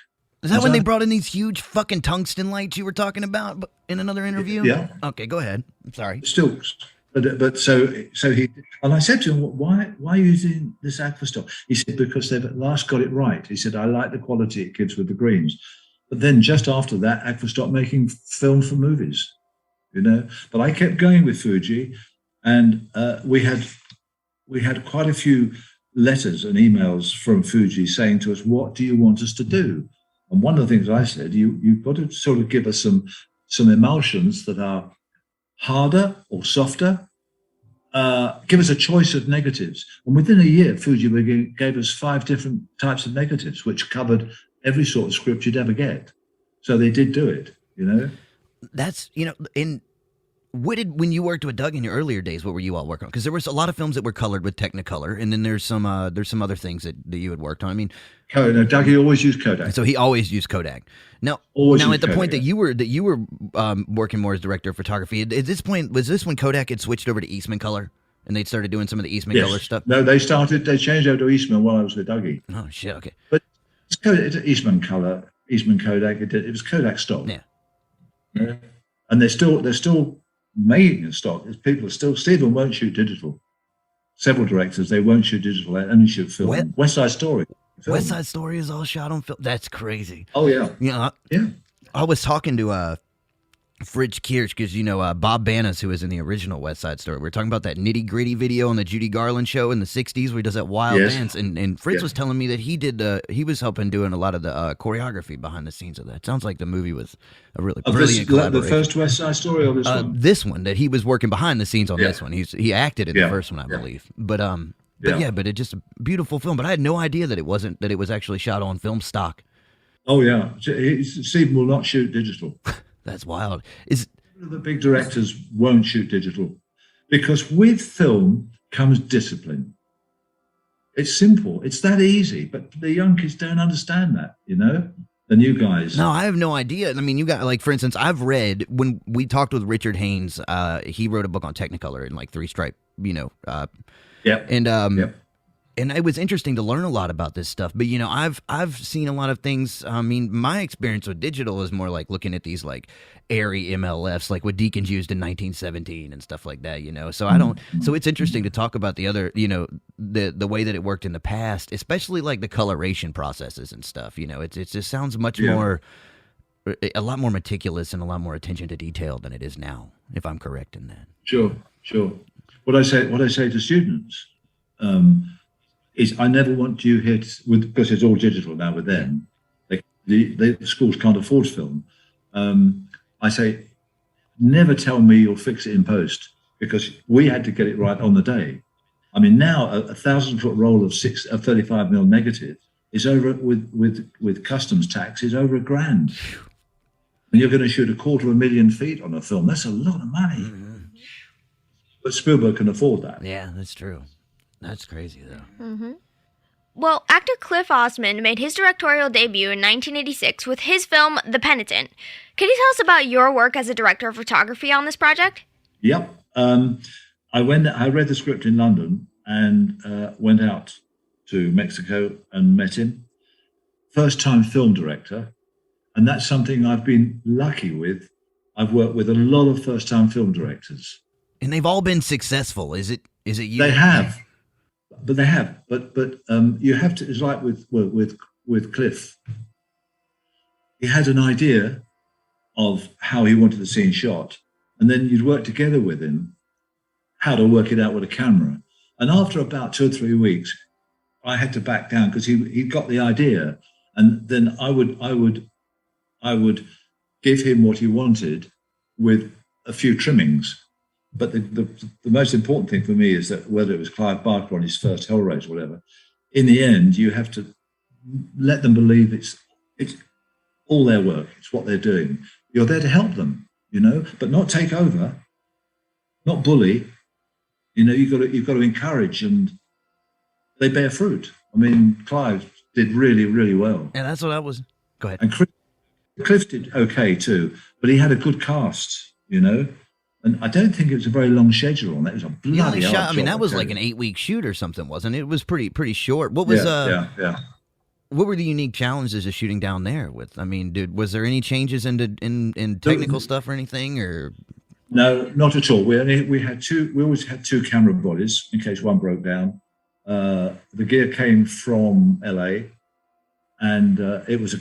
Is that when they brought in these huge fucking tungsten lights you were talking about in another interview? Yeah. Okay, go ahead. I'm sorry. Stilks. But so he, and I said to him, why are you using this aqua stock? He said, because they've at last got it right. He said, I like the quality it gives with the greens. But then just after that, Aqua stopped making film for movies, you know. But I kept going with Fuji, and we had quite a few letters and emails from Fuji saying to us, what do you want us to do? And one of the things I said, you've got to sort of give us some emulsions that are harder or softer. Give us a choice of negatives. And within a year, Fuji gave us 5 different types of negatives, which covered every sort of script you'd ever get. So they did do it, you know. That's, you know, when you worked with Doug in your earlier days, what were you all working on? Because there was a lot of films that were colored with Technicolor, and then there's some other things that you had worked on. I mean, no, Doug, he always used Kodak. So he always used Kodak. Now at the point that you were working more as director of photography, at this point, was this when Kodak had switched over to Eastman color, and they'd started doing some of the Eastman color stuff? No, they changed over to Eastman while I was with Dougie. Oh shit, okay. But it's Eastman color, Eastman Kodak. It was Kodak stock. Yeah. And they're still making a stock. People are still. Stephen won't shoot digital. Several directors, they won't shoot digital. They only shoot film. West Side Story. Film. West Side Story is all shot on film. That's crazy. Oh yeah. You know, yeah. I was talking to Fridge Kirsch, because you know Bob Banas, who was in the original West Side Story. We were talking about that Nitty Gritty video on the Judy Garland show in the '60s, where he does that wild dance. And Fritz was telling me that he was helping doing a lot of the choreography behind the scenes of that. Sounds like the movie was a really brilliant collaboration. The first West Side Story, or this one? This one, that he was working behind the scenes on this one. He acted in the first one, I believe. But it's just a beautiful film. But I had no idea that it was actually shot on film stock. Oh yeah, Stephen will not shoot digital. That's wild. The big directors won't shoot digital because with film comes discipline. It's simple. It's that easy. But the young kids don't understand that, you know, the new guys. No, I have no idea. I mean, you got, like, for instance, I've read, when we talked with Richard Haynes, he wrote a book on Technicolor in like 3-stripe, you know. And it was interesting to learn a lot about this stuff. But, you know, I've seen a lot of things. I mean, my experience with digital is more like looking at these like airy MLFs, like what Deakins used in 1917 and stuff like that, you know. So so it's interesting to talk about the other, you know, the way that it worked in the past, especially like the coloration processes and stuff, you know. It just sounds much more, a lot more meticulous and a lot more attention to detail than it is now, if I'm correct in that. Sure. What I say to students, is I never want you here because it's all digital now with them. The schools can't afford film. I say, never tell me you'll fix it in post, because we had to get it right on the day. I mean, now a 1,000-foot roll of 35mm negative is over with customs tax is over $1,000, and you're going to shoot 250,000 feet on a film. That's a lot of money. Mm-hmm. But Spielberg can afford that. Yeah, that's true. That's crazy, though. Mm-hmm. Well, actor Cliff Osmond made his directorial debut in 1986 with his film The Penitent. Can you tell us about your work as a director of photography on this project? Yep. I read the script in London and went out to Mexico and met him. First-time film director, and that's something I've been lucky with. I've worked with a lot of first-time film directors. And they've all been successful. Is it you? They have. But they have. But you have to. It's like with Cliff. He had an idea of how he wanted the scene shot, and then you'd work together with him how to work it out with a camera. And after about 2 or 3 weeks, I had to back down because he got the idea, and then I would give him what he wanted with a few trimmings. But the most important thing for me is that whether it was Clive Barker on his first Hellraiser or whatever, in the end, you have to let them believe it's all their work. It's what they're doing. You're there to help them, you know, but not take over, not bully. You know, you've got to encourage, and they bear fruit. I mean, Clive did really, really well. And that's what I was. Go ahead. And Cliff did okay too, but he had a good cast, you know. And I don't think it was a very long schedule on that. It was a bloody hard I mean, job, that was I tell like you. an 8-week shoot or something, wasn't it? It was pretty short. What was Yeah. what were the unique challenges of shooting down there? With, I mean, was there any changes in technical stuff or anything, or? No, not at all. We always had two camera bodies in case one broke down. The gear came from LA, and it was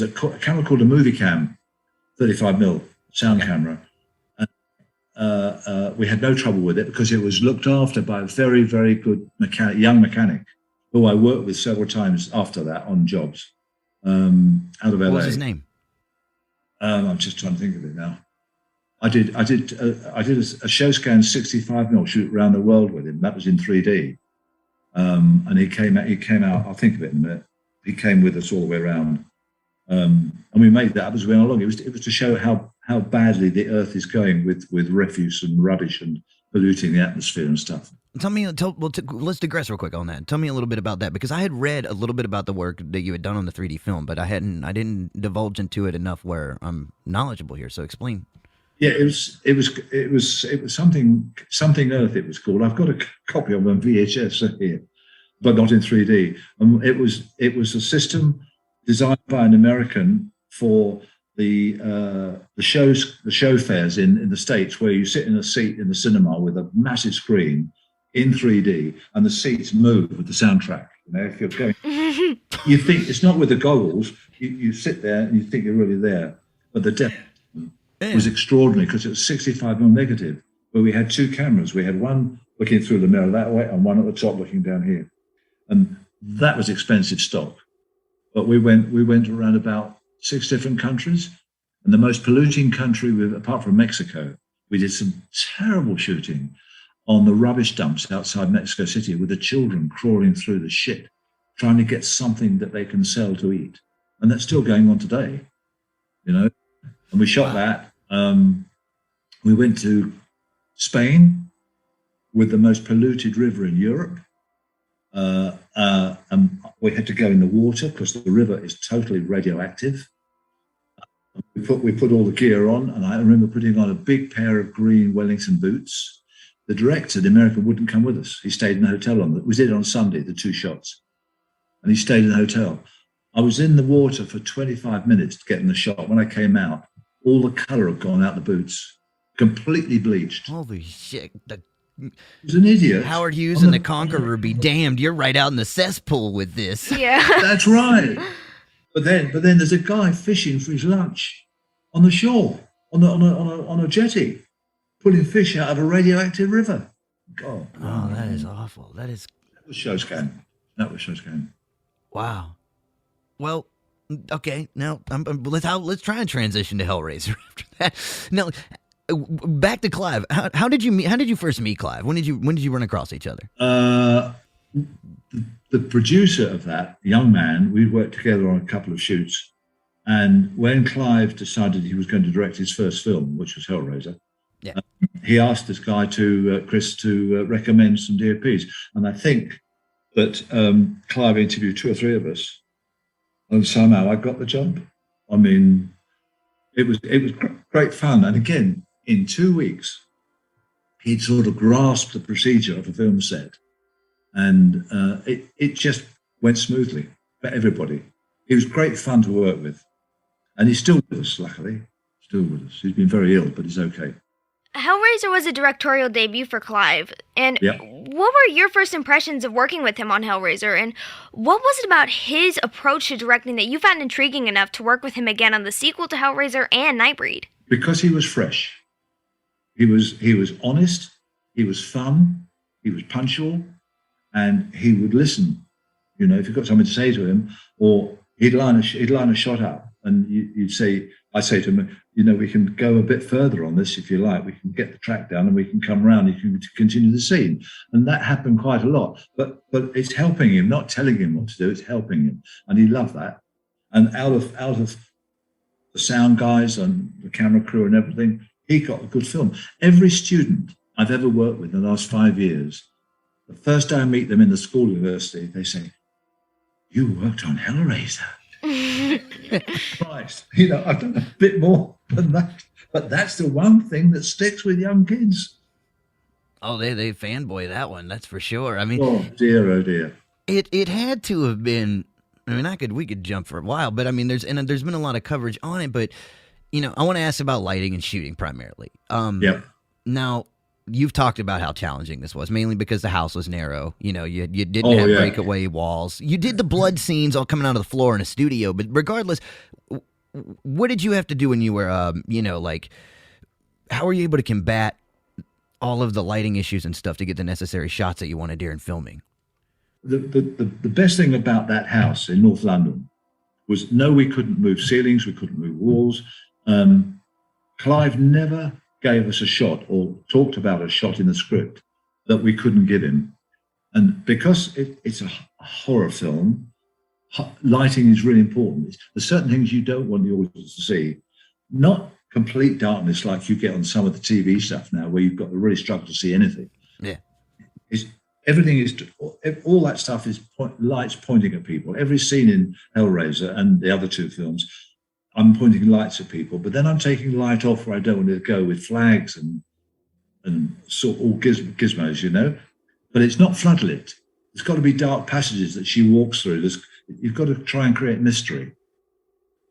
a camera called a movie cam, 35mm sound camera. We had no trouble with it because it was looked after by a very, very good young mechanic who I worked with several times after that on jobs out of LA. What was his name? I'm just trying to think of it now. I did a show scan 65mm shoot around the world with him. That was in 3D, and he came out. I'll think of it in a minute. He came with us all the way around, and we made that up as we went along. It was to show how badly the Earth is going with refuse and rubbish and polluting the atmosphere and stuff. Let's digress real quick on that. Tell me a little bit about that, because I had read a little bit about the work that you had done on the 3D film, but I didn't divulge into it enough where I'm knowledgeable here. So explain. Yeah, it was something Earth. It was called. I've got a copy of it on VHS here, but not in 3D. It was a system designed by an American for the show fairs in the States, where you sit in a seat in the cinema with a massive screen in 3D, and the seats move with the soundtrack. You know, if you're going, you think it's not with the goggles. You sit there and you think you're really there, but the depth was extraordinary because it was 65mm negative, where we had two cameras. We had one looking through the mirror that way and one at the top looking down here, and that was expensive stock. But we went around about 6 different countries, and the most polluting country, apart from Mexico, we did some terrible shooting on the rubbish dumps outside Mexico City with the children crawling through the shit, trying to get something that they can sell to eat. And that's still going on today, you know. And we shot that. We went to Spain with the most polluted river in Europe. And we had to go in the water because the river is totally radioactive. We put all the gear on, and I remember putting on a big pair of green Wellington boots. The director, the American, wouldn't come with us. He stayed in the hotel we did it on Sunday, the 2 shots. And he stayed in the hotel. I was in the water for 25 minutes getting the shot. When I came out, all the colour had gone out the boots, completely bleached. Holy shit. He was an idiot. Howard Hughes and the Conqueror be damned. You're right out in the cesspool with this. Yeah. That's right. But then there's a guy fishing for his lunch on the shore, on a jetty, pulling fish out of a radioactive river. God. Oh, that is awful. That was show scan. That was show scan. Wow. Well, okay. Now let's try and transition to Hellraiser after that. Now, back to Clive. How did you first meet Clive? When did you run across each other? The producer of that, young man, we worked together on a couple of shoots. And when Clive decided he was going to direct his first film, which was Hellraiser, he asked this guy Chris to recommend some DOPs. And I think that Clive interviewed 2 or 3 of us, and somehow I got the job. I mean, it was great fun. And again, in 2 weeks, he'd sort of grasped the procedure of a film set, and it just went smoothly for everybody. He was great fun to work with, and he's still with us, luckily. Still with us. He's been very ill, but he's okay. Hellraiser was a directorial debut for Clive, and what were your first impressions of working with him on Hellraiser, and what was it about his approach to directing that you found intriguing enough to work with him again on the sequel to Hellraiser and Nightbreed? Because he was fresh. He was honest, he was fun, he was punctual, and he would listen. You know, if you've got something to say to him, or he'd line a shot up, and I'd say to him, you know, we can go a bit further on this if you like. We can get the track down and we can come around. You can continue the scene. And that happened quite a lot. But it's helping him, not telling him what to do. It's helping him. And he loved that. And out of the sound guys and the camera crew and everything, he got a good film. Every student I've ever worked with in the last 5 years, the first day I meet them in the school university, they say, "You worked on Hellraiser." Christ, you know, I've done a bit more than that. But that's the one thing that sticks with young kids. Oh, they fanboy that one, that's for sure. I mean, Oh dear, oh dear. it had to have been. I mean, we could jump for a while, but I mean, there's been a lot of coverage on it. But I want to ask about lighting and shooting primarily. Yep. Now, you've talked about how challenging this was, mainly because the house was narrow. You didn't have breakaway walls. You did the blood scenes all coming out of the floor in a studio, but regardless, what did you have to do when you were, how were you able to combat all of the lighting issues and stuff to get the necessary shots that you wanted during filming? The best thing about that house in North London was, no, we couldn't move ceilings, we couldn't move walls. Clive never gave us a shot or talked about a shot in the script that we couldn't give him. And because it's a horror film, lighting is really important. There's certain things you don't want the audience to see. Not complete darkness like you get on some of the TV stuff now, where you've got to really struggle to see anything. Yeah. Everything is, all that stuff is lights pointing at people. Every scene in Hellraiser and the other two films, I'm pointing lights at people, but then I'm taking light off where I don't want it to go, with flags and sort of all gizmos, But it's not floodlit. There's got to be dark passages that she walks through. You've got to try and create mystery.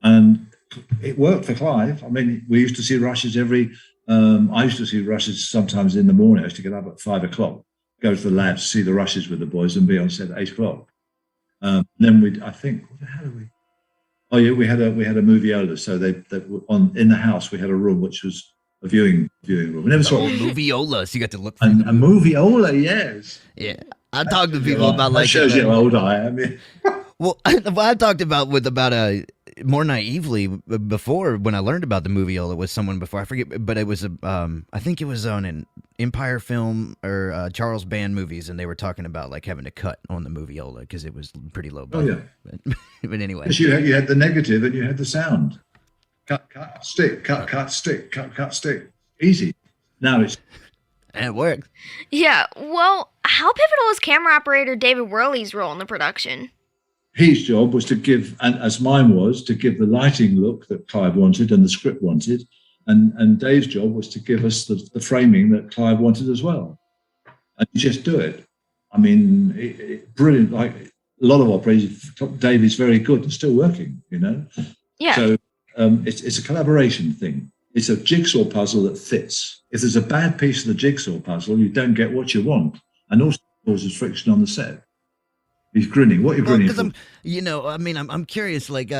And it worked for Clive. I mean, we used to see rushes I used to see rushes sometimes in the morning. I used to get up at 5 o'clock, go to the labs, see the rushes with the boys, and be on set at 8 o'clock. Then I think, what the hell are we? Oh yeah, we had a moviola. So in the house we had a room which was a viewing room. We never saw moviola, so you got to look. A moviola, yes. Yeah, I talked to people about that shows you how old I am. Well, I talked about more naively before, when I learned about the moviola with someone before. I forget, but it was I think it was on an Empire film or Charles Band movies, and they were talking about like having to cut on the moviola because it was pretty low budget. Oh yeah. But anyway, because you had the negative and you had the sound. Cut, stick, cut, stick, cut, stick. Easy. Now and it works. Yeah. Well, how pivotal was camera operator David Worley's role in the production? His job was to give, and as mine was, to give the lighting look that Clive wanted and the script wanted. And Dave's job was to give us the framing that Clive wanted as well. And you just do it. I mean, brilliant. Like a lot of operators, Dave is very good and still working, Yeah. So it's a collaboration thing. It's a jigsaw puzzle that fits. If there's a bad piece of the jigsaw puzzle, you don't get what you want. And also causes friction on the set. He's grinning. What are you grinning for? I'm curious, like,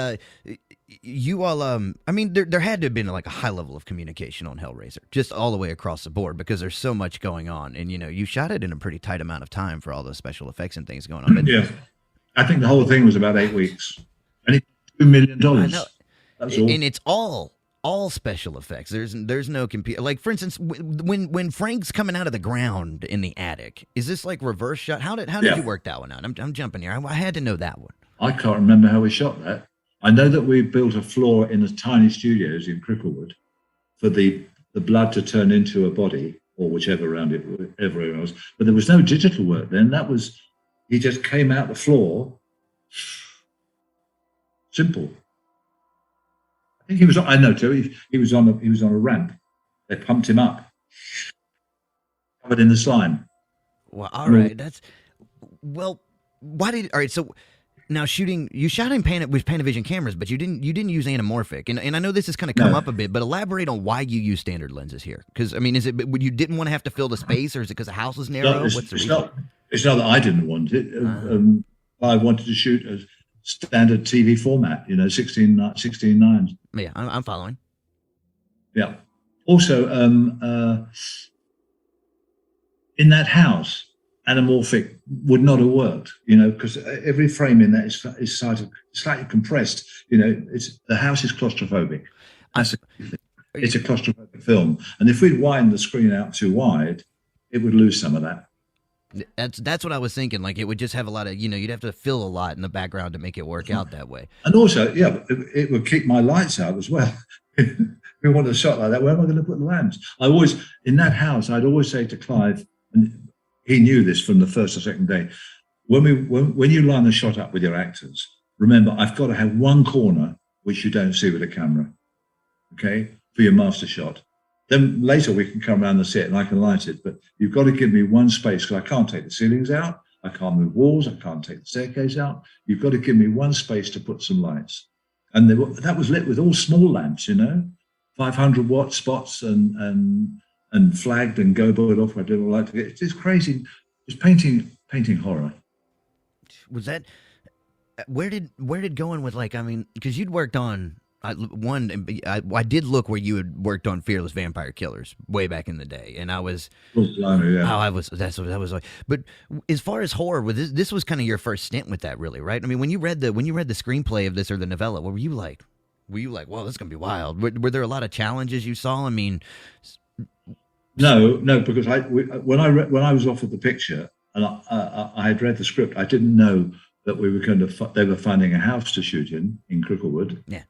you all, I mean, there had to have been like a high level of communication on Hellraiser, just all the way across the board, because there's so much going on. And, you shot it in a pretty tight amount of time for all those special effects and things going on. But, yeah. I think the whole thing was about 8 weeks. And it's $2 million. I know. That's all. And it's all special effects. There's no computer. Like, for instance, when Frank's coming out of the ground in the attic, is this like reverse shot? How did you work that one out? I'm jumping here. I had to know that one. I can't remember how we shot that. I know that we built a floor in the tiny studios in Cricklewood for the blood to turn into a body, or whichever around it was. But there was no digital work then. He just came out the floor. Simple. I think he was. I know too. He was on a ramp. They pumped him up, covered in the slime. Well, all right. Why did? All right. So now you shot in with Panavision cameras, but you didn't use anamorphic. And I know this has kind of come up a bit, but elaborate on why you use standard lenses here. Because I mean, is it you didn't want to have to fill the space, or is it because the house was narrow? What's the reason? It's not that I didn't want it. I wanted to shoot a standard TV format, 16:9. Yeah, I'm following. Yeah. Also, in that house, anamorphic would not have worked, because every frame in that is slightly compressed. The house is claustrophobic. It's a claustrophobic film, and if we'd widened the screen out too wide, it would lose some of that. That's what I was thinking. Like, it would just have a lot of, you'd have to fill a lot in the background to make it work out that way. And also, it would keep my lights out as well. If we wanted a shot like that, where am I going to put the lamps? In that house, I'd always say to Clive, and he knew this from the first or second day, when you line the shot up with your actors, remember, I've got to have one corner which you don't see with a camera. Okay? for your master shot. Then later we can come around and see it and I can light it. But you've got to give me one space because I can't take the ceilings out. I can't move walls. I can't take the staircase out. You've got to give me one space to put some lights. And that was lit with all small lamps, 500-watt spots and flagged and goboed off. I didn't like to get. It's just crazy. It's painting horror. Was that where did going with because you'd worked on I did look where you had worked on Fearless Vampire Killers way back in the day, and I was that was like. But as far as horror, this was kind of your first stint with that, really, right? I mean, when you read the screenplay of this or the novella, what were you like? Were you like, "Well, this is gonna be wild"? Were there a lot of challenges you saw? I mean, no, because when I was offered the picture and I had read the script, I didn't know that we were they were finding a house to shoot in Cricklewood. Yeah.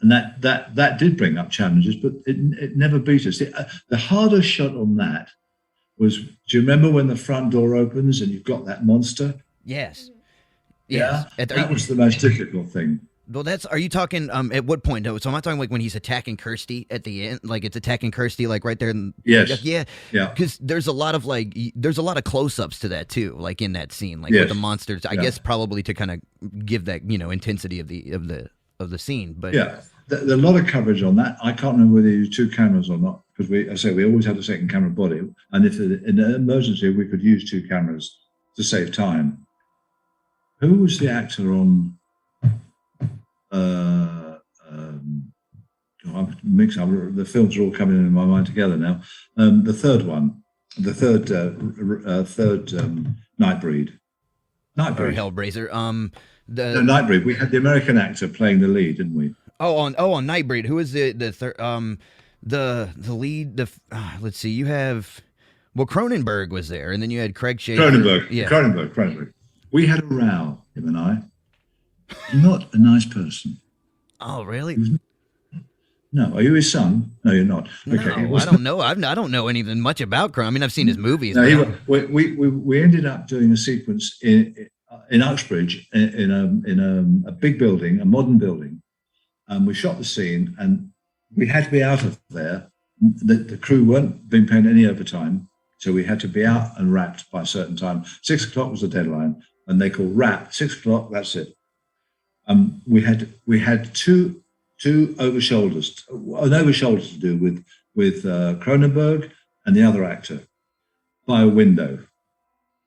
And that did bring up challenges, but it never beat us. The hardest shot on that was, do you remember when the front door opens and you've got that monster? Yes. Yeah. Yes. That was the most difficult thing. Well, are you talking, at what point? So I'm not talking like when he's attacking Kirsty at the end, like it's attacking Kirsty, like right there. Yes. Yeah. Because there's a lot of close-ups to that too, like in that scene, like with the monsters, I guess probably to kind of give that, intensity of the scene. But yeah, there's a lot of coverage on that. I can't remember whether you used 2 cameras or not, because we always had a second camera body. And if in an emergency, we could use 2 cameras to save time. Who was the actor on, I'm mixing up. The films are all coming in my mind together now. The third one, the third Nightbreed. Or Hellraiser. No, Nightbreed. We had the American actor playing the lead, didn't we? On Nightbreed. Who is the lead? Let's see. You have Cronenberg was there, and then you had Craig Schaefer. Cronenberg. We had a row, him and I. Not a nice person. Oh, really? No, are you his son? No, you're not. Okay, no, I don't know. I don't know anything much about Cron. I mean, I've seen his movies. No, we ended up doing a sequence in Uxbridge in a big building, a modern building, and we shot the scene, and we had to be out of there. The crew weren't being paid any overtime, so we had to be out and wrapped by a certain time. 6 o'clock was the deadline, and they called wrap. 6 o'clock, that's it. We had two over shoulders to do with Cronenberg and the other actor by a window,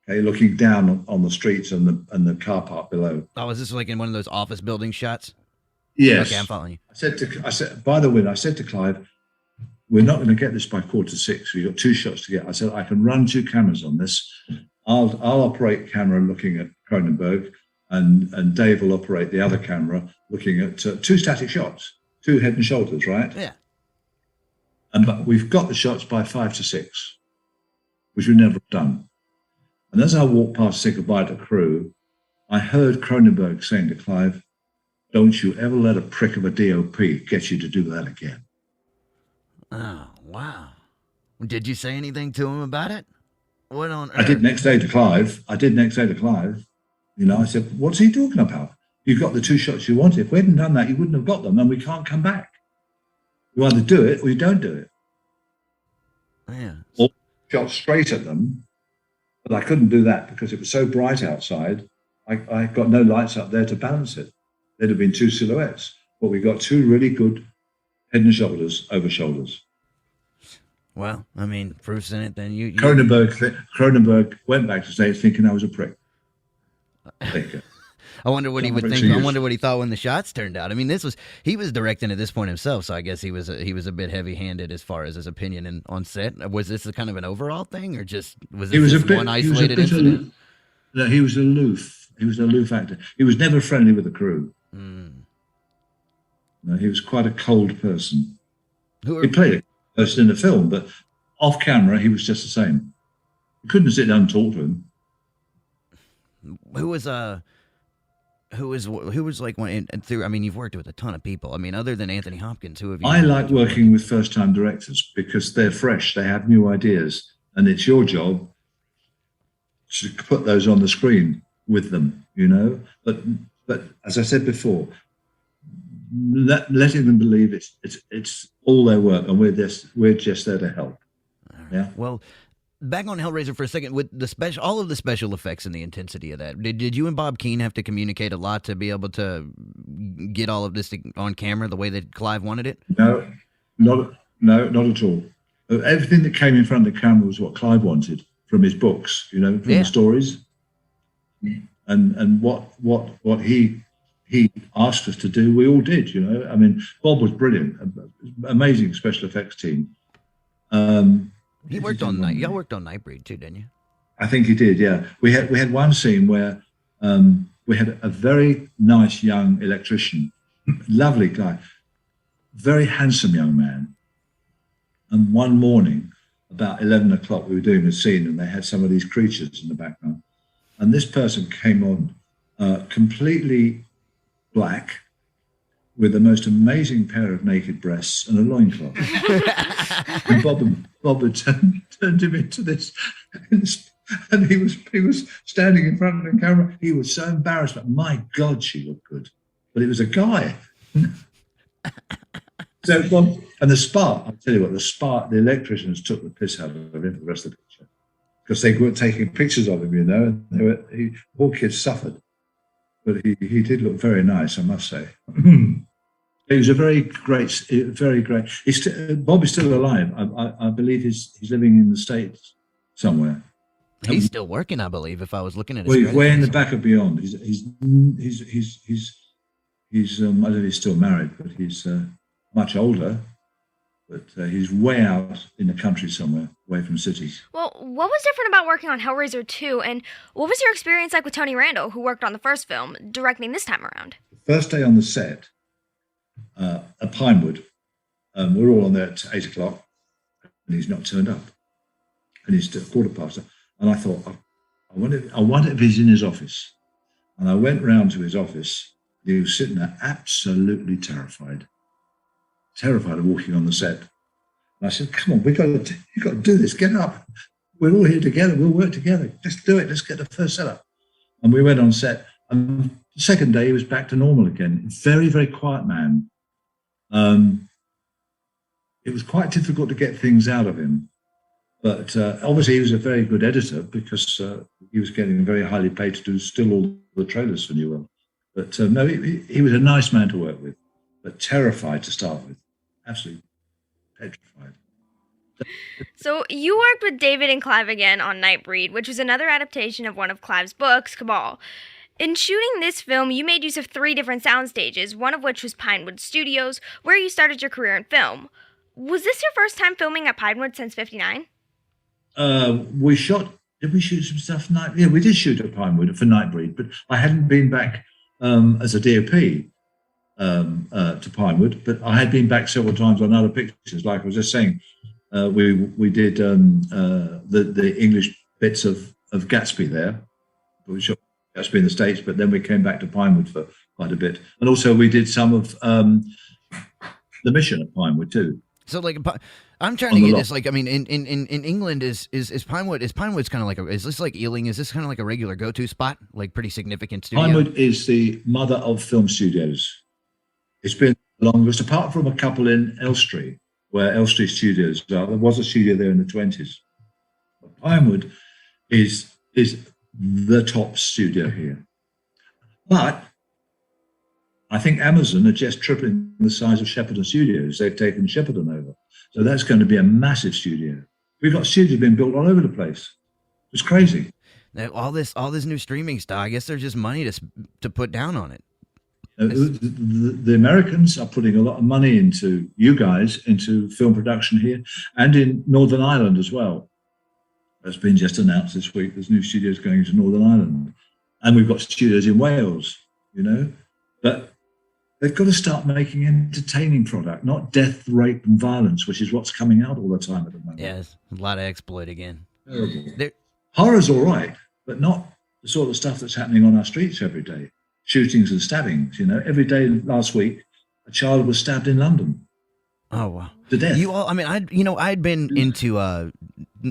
okay, looking down on the streets and the car park below. Oh, is this like in one of those office building shots? Yes. Okay, I'm following you. I said by the window. I said to Clive, "We're not going to get this by 5:45. We've got 2 shots to get." I said, "I can run 2 cameras on this. I'll operate camera looking at Cronenberg." And Dave will operate the other camera looking at 2 static shots, 2 head and shoulders, right? Yeah. But we've got the shots by 5 to 6, which we've never done. And as I walked past to say goodbye to the crew, I heard Cronenberg saying to Clive, "Don't you ever let a prick of a DOP get you to do that again." Oh, wow. Did you say anything to him about it? What on earth? I did next day to Clive. I said, "What's he talking about? You've got the 2 shots you wanted. If we hadn't done that, you wouldn't have got them, and we can't come back. You either do it or you don't do it." Yeah. Or shot straight at them, but I couldn't do that because it was so bright outside. I got no lights up there to balance it. There'd have been 2 silhouettes, but we got 2 really good head and shoulders over shoulders. Well, I mean, proof's in it. Then you... Cronenberg went back to stage thinking I was a prick. I wonder what he would think. I wonder what he thought when the shots turned out. I mean, he was directing at this point himself, so I guess he was a bit heavy-handed as far as his opinion on set. Was this a kind of an overall thing, or was this one isolated incident? No, he was aloof. He was an aloof actor. He was never friendly with the crew. No, he was quite a cold person. He played a person in the film, but off camera, he was just the same. You couldn't sit down and talk to him. Who was like one through? I mean, you've worked with a ton of people. I mean, other than Anthony Hopkins, who have you? I like working with first-time directors because they're fresh. They have new ideas, and it's your job to put those on the screen with them. But as I said before, letting them believe it's all their work, and we're just there to help. Yeah. Well, back on Hellraiser for a second, with all of the special effects and the intensity of that, did you and Bob Keane have to communicate a lot to be able to get all of this on camera the way that Clive wanted it? No, not at all. Everything that came in front of the camera was what Clive wanted from his books, from the stories, and what he asked us to do, we all did. I mean, Bob was brilliant, amazing special effects team. Y'all worked on Nightbreed too, didn't you? I think he did. Yeah, we had one scene where we had a very nice young electrician, lovely guy, very handsome young man. And one morning, about 11 o'clock, we were doing a scene, and they had some of these creatures in the background. And this person came on completely black, with the most amazing pair of naked breasts and a loincloth. And Bob had turned him into this, and he was standing in front of the camera. He was so embarrassed, but my God, she looked good. But it was a guy. So Bob, and the Spark, I'll tell you what, the electricians took the piss out of him for the rest of the picture, because they weren't taking pictures of him, and poor kid suffered. But he did look very nice, I must say. He was a very great. Bob is still alive. I believe he's living in the States somewhere. He's still working, I believe. If I was looking at his, well, he's way in the back of Beyond. He's I don't know if he's still married, but he's much older. But he's way out in the country somewhere, away from cities. Well, what was different about working on Hellraiser 2, and what was your experience like with Tony Randall, who worked on the first film, directing this time around? The first day on the set at Pinewood, we're all on there at 8 o'clock, and he's not turned up. And he's still 15:15. And I thought, I wonder if he's in his office. And I went round to his office. He was sitting there absolutely terrified of walking on the set. And I said, come on, you've got to do this. Get up. We're all here together. We'll work together. Just do it. Let's get the first setup. And we went on set. And the second day, he was back to normal again. Very, very quiet man. It was quite difficult to get things out of him. But obviously, he was a very good editor, because he was getting very highly paid to do still all the trailers for New World. But no, he was a nice man to work with, but terrified to start with. Absolutely petrified. So you worked with David and Clive again on Nightbreed, which was another adaptation of one of Clive's books, Cabal. In shooting this film, you made use of 3 different sound stages, one of which was Pinewood Studios, where you started your career in film. Was this your first time filming at Pinewood since '59? Did we shoot some stuff? Yeah, we did shoot at Pinewood for Nightbreed, but I hadn't been back as a DOP to Pinewood, but I had been back several times on other pictures. Like I was just saying, we did the English bits of Gatsby there. We shot Gatsby in the States, but then we came back to Pinewood for quite a bit, and also we did some of the Mission at Pinewood too. So, like, I'm trying to get this. Like, I mean, in England, is Pinewood's kind of like is this like Ealing? Is this kind of like a regular go-to spot? Like, pretty significant studio? Pinewood is the mother of film studios. It's been the longest, apart from a couple in Elstree, where Elstree Studios are. There was a studio there in the 20s. But Pinewood is the top studio here. But I think Amazon are just tripling the size of Shepperton Studios. They've taken Shepperton over. So that's going to be a massive studio. We've got studios being built all over the place. It's crazy. Now, all this new streaming stuff, I guess there's just money to put down on it. The Americans are putting a lot of money into film production here, and in Northern Ireland as well. That's been just announced this week. There's new studios going into Northern Ireland. And we've got studios in Wales, But they've got to start making entertaining product, not death, rape, and violence, which is what's coming out all the time at the moment. Yes, a lot of exploit again. Terrible. Horror's all right, but not the sort of stuff that's happening on our streets every day. Shootings and stabbings, Every day last week, a child was stabbed in London. Oh, wow. To death. I'd been into,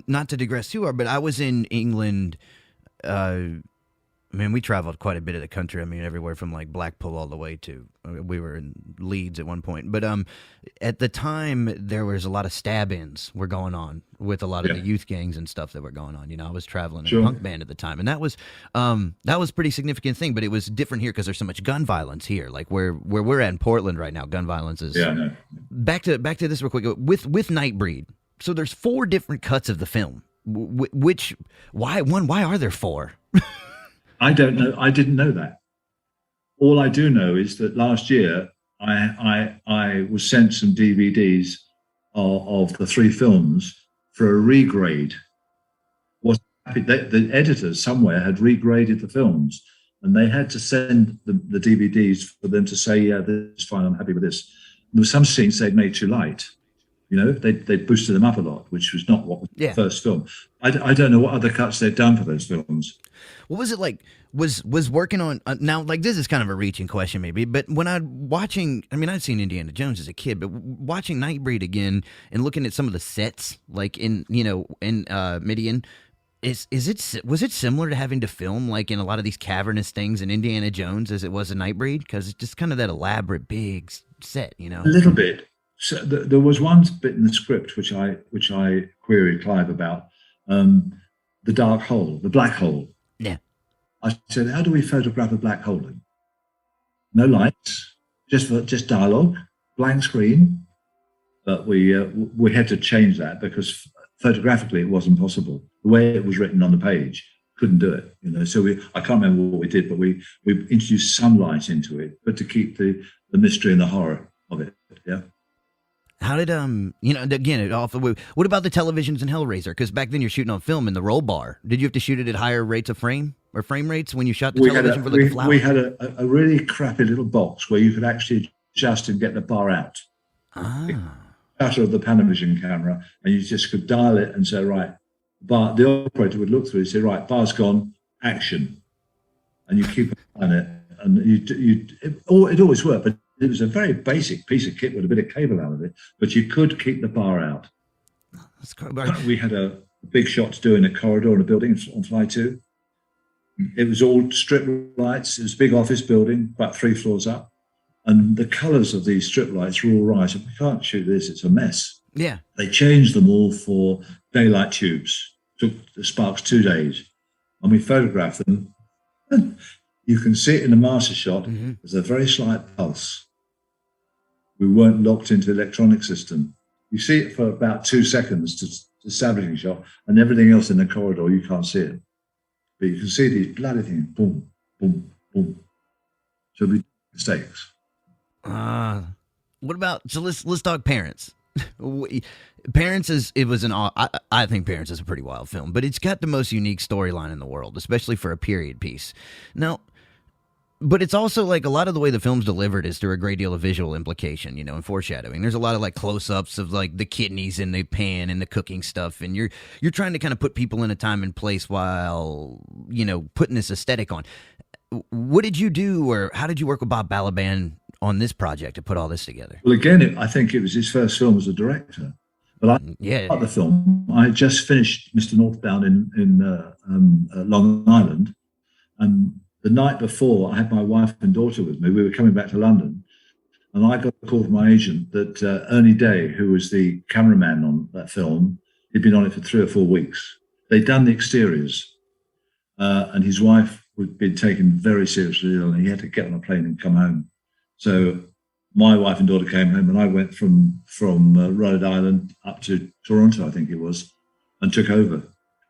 not to digress too hard, but I was in England I mean, we traveled quite a bit of the country. I mean, everywhere from like Blackpool all the way to we were in Leeds at one point. But at the time, there was a lot of stab-ins were going on with a lot of the youth gangs and stuff that were going on. You know, I was traveling in a punk band at the time, and that was a pretty significant thing. But it was different here because there's so much gun violence here. Like where we're at in Portland right now, gun violence is. Yeah, I know. Back to this real quick with Nightbreed. So there's 4 different cuts of the film. Why are there 4? I don't know. I didn't know that. All I do know is that last year I was sent some DVDs of the 3 films for a regrade. The editors somewhere had regraded the films, and they had to send the DVDs for them to say, yeah, this is fine, I'm happy with this. There were some scenes they'd made too light. You know, they boosted them up a lot, which was not what was the first film. I don't know what other cuts they'd done for those films. What was it like? Was working on now? Like, this is kind of a reaching question, maybe, but when I'd seen Indiana Jones as a kid, but watching Nightbreed again and looking at some of the sets, like in Midian, was it similar to having to film like in a lot of these cavernous things in Indiana Jones as it was in Nightbreed? Because it's just kind of that elaborate big set, you know. A little bit. So there was one bit in the script which I queried Clive about, the dark hole, the black hole. Yeah. I said, how do we photograph a black hole? No lights, just dialogue, blank screen. But we had to change that because photographically it wasn't possible. The way it was written on the page, couldn't do it. You know, so I can't remember what we did, but we introduced some light into it, but to keep the mystery and the horror of it. Yeah. How did again? What about the televisions in Hellraiser? Because back then you're shooting on film in the roll bar. Did you have to shoot it at higher rates of frame rates when you shot the television for the flower? We had a really crappy little box where you could actually adjust and get the bar out. Shutter of the Panavision camera, and you just could dial it and say, right, bar. The operator would look through it and say, right, bar's gone, action, and you keep on it, and it always worked, but it was a very basic piece of kit with a bit of cable out of it, but you could keep the bar out. That's cool. We had a big shot to do in a corridor in a building on Fly 2. It was all strip lights. It was a big office building, about 3 floors up. And the colours of these strip lights were all right. We can't shoot this, it's a mess. Yeah. They changed them all for daylight tubes. Took the Sparks 2 days. And we photographed them. And you can see it in the master shot. Mm-hmm. There's a very slight pulse. We weren't locked into the electronic system. You see it for about 2 seconds to establishing shot, and everything else in the corridor, you can't see it. But you can see these bloody things, boom, boom, boom. So we mistakes. What about, so let's talk Parents. Parents I think Parents is a pretty wild film, but it's got the most unique storyline in the world, especially for a period piece. Now, but it's also like a lot of the way the film's delivered is through a great deal of visual implication, you know, and foreshadowing. There's a lot of like close-ups of like the kidneys in the pan and the cooking stuff, and you're trying to kind of put people in a time and place while, you know, putting this aesthetic on. What did you do, or how did you work with Bob Balaban on this project to put all this together? Well, again, I think it was his first film as a director. But I the film. I had just finished Mr. Northbound in Long Island, and the night before, I had my wife and daughter with me. We were coming back to London, and I got a call from my agent that Ernie Day, who was the cameraman on that film, he'd been on it for 3 or 4 weeks. They'd done the exteriors, and his wife had been taken very seriously ill, and he had to get on a plane and come home. So my wife and daughter came home, and I went from Rhode Island up to Toronto, I think it was, and took over.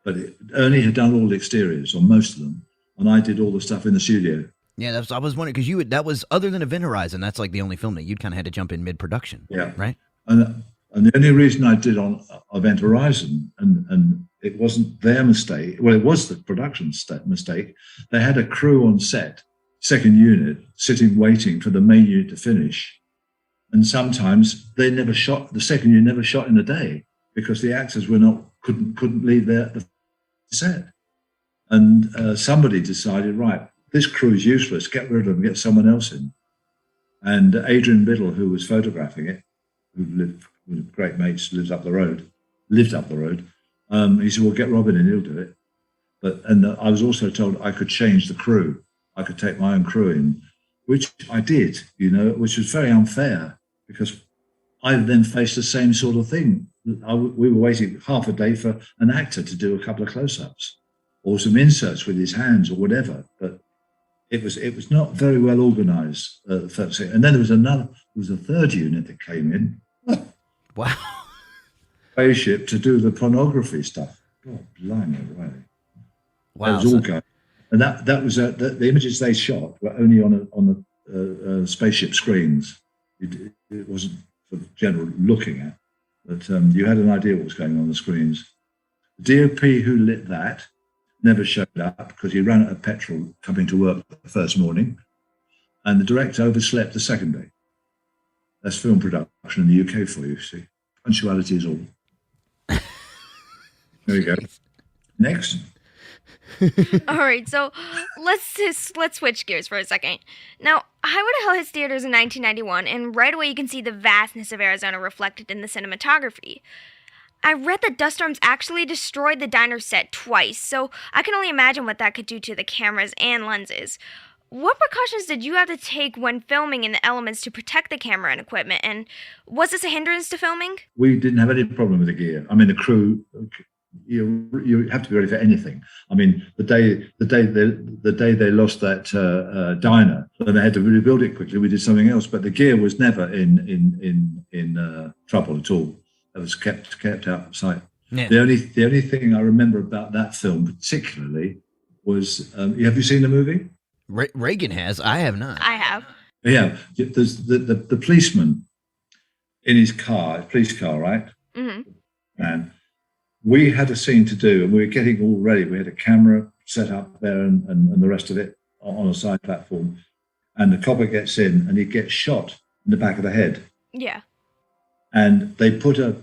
But Ernie had done all the exteriors, or most of them, and I did all the stuff in the studio. Yeah, I was wondering, because that was, other than Event Horizon, that's like the only film that you'd kind of had to jump in mid-production. Yeah. Right? And the only reason I did on Event Horizon, and it wasn't their mistake, well, it was the production mistake. They had a crew on set, second unit, sitting waiting for the main unit to finish. And sometimes they never shot, the second unit never shot in a day because the actors couldn't leave the set. And somebody decided, right, this crew is useless, get rid of them, get someone else in. And Adrian Biddle, who was photographing it, who lived with great mates, lived up the road, he said, well, get Robin in, he'll do it. And I was also told I could change the crew. I could take my own crew in, which I did, which was very unfair because I then faced the same sort of thing. We were waiting half a day for an actor to do a couple of close-ups or some inserts with his hands or whatever. But it was not very well organised. And then there was a third unit that came in. Wow. Spaceship to do the pornography stuff. God, blimey, right. Wow. That was all going. And that was the images they shot were only on the spaceship screens. It wasn't for general looking at, but you had an idea what was going on the screens. The DOP who lit that never showed up because he ran out of petrol coming to work the first morning, and the director overslept the second day. That's film production in the UK for you, see. Punctuality is all. There we go. Next. All right, so let's switch gears for a second. Now, Highway to Hell hits theaters in 1991, and right away you can see the vastness of Arizona reflected in the cinematography. I read that dust storms actually destroyed the diner set twice, so I can only imagine what that could do to the cameras and lenses. What precautions did you have to take when filming in the elements to protect the camera and equipment, and was this a hindrance to filming? We didn't have any problem with the gear. I mean, the crew, you have to be ready for anything. I mean, the day they lost that diner, and they had to rebuild it quickly, we did something else. But the gear was never in trouble at all. It was kept out of sight. Yeah. The only thing I remember about that film particularly was, have you seen the movie? Reagan has. I have not. I have. Yeah, there's the policeman in his car, police car, right? Mm-hmm. And we had a scene to do, and we were getting all ready. We had a camera set up there and the rest of it on a side platform. And the copper gets in, and he gets shot in the back of the head. Yeah. And they put an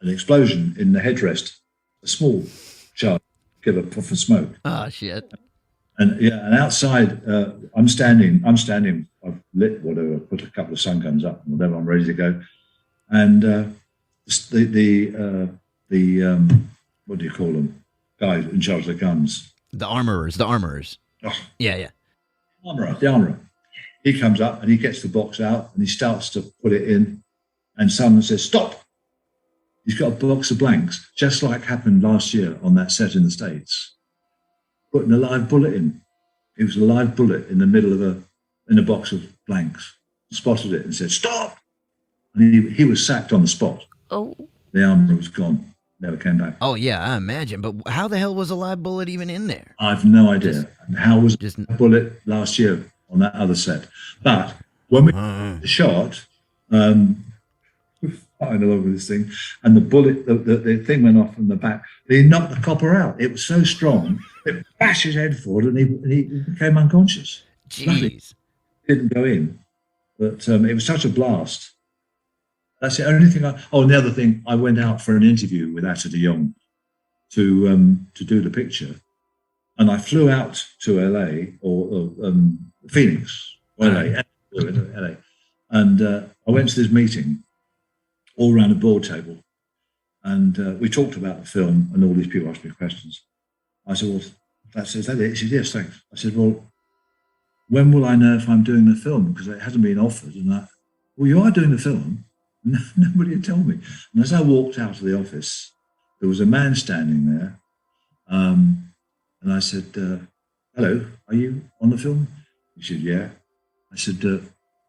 explosion in the headrest, a small charge, give a puff of smoke. Oh shit! And outside, I'm standing. I've lit whatever, put a couple of sun guns up, and whatever. I'm ready to go. And the what do you call them? Guy in charge of the guns. The armorers. Oh. Yeah. The armorer. He comes up and he gets the box out and he starts to put it in, and someone says, "Stop!" He's got a box of blanks, just like happened last year on that set in the States. Putting a live bullet in. It was a live bullet in the middle of a box of blanks. Spotted it and said, "Stop!" And he was sacked on the spot. Oh. The armorer was gone. Never came back. Oh yeah, I imagine. But how the hell was a live bullet even in there? I've no idea. How was a bullet last year on that other set? But when we shot, fighting along with this thing, and the bullet, the thing went off from the back. He knocked the copper out. It was so strong, it bashed his head forward, and he became unconscious. Jeez. Nothing. Didn't go in, but it was such a blast. That's the only thing. And the other thing, I went out for an interview with Atta de Jong to do the picture, and I flew out to LA or Phoenix, LA, and I went to this meeting all around a board table, and we talked about the film, and all these people asked me questions. I said, "Well, is that it?" He said, "Yes, thanks." I said, "Well, when will I know if I'm doing the film? Because it hasn't been offered." And well, you are doing the film. Nobody had told me. And as I walked out of the office, there was a man standing there, and I said, "Hello, are you on the film?" He said, "Yeah." I said,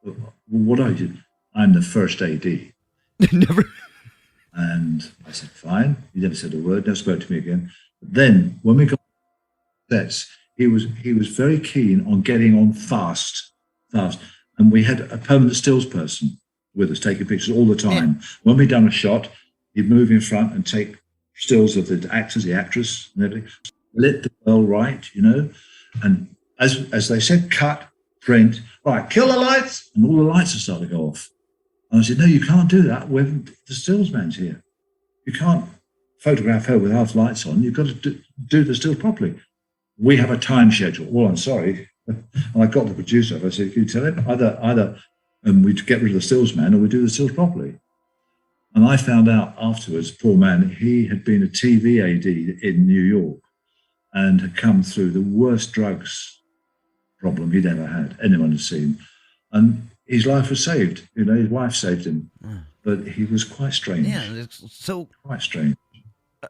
well, "What are you?" "I'm the first AD." Never. And I said, "Fine." He never said a word, never spoke to me again. But then when we got sets, he was very keen on getting on fast. And we had a permanent stills person with us taking pictures all the time. Yeah. When we'd done a shot, he'd move in front and take stills of the actors, the actress, and everything. Lit the girl right, And as they said, cut, print, right, kill the lights, and all the lights had started to go off. And I said, "No, you can't do that. The stills man's here. You can't photograph her with half lights on. You've got to do the stills properly. We have a time schedule." "Well, I'm sorry." And I got the producer. I said, "Can you tell him either we get rid of the stills man or we do the stills properly?" And I found out afterwards, poor man, he had been a TV AD in New York and had come through the worst drugs problem he'd ever had, anyone had seen. And his life was saved. You know, his wife saved him. But he was quite strange. Yeah, so Quite strange.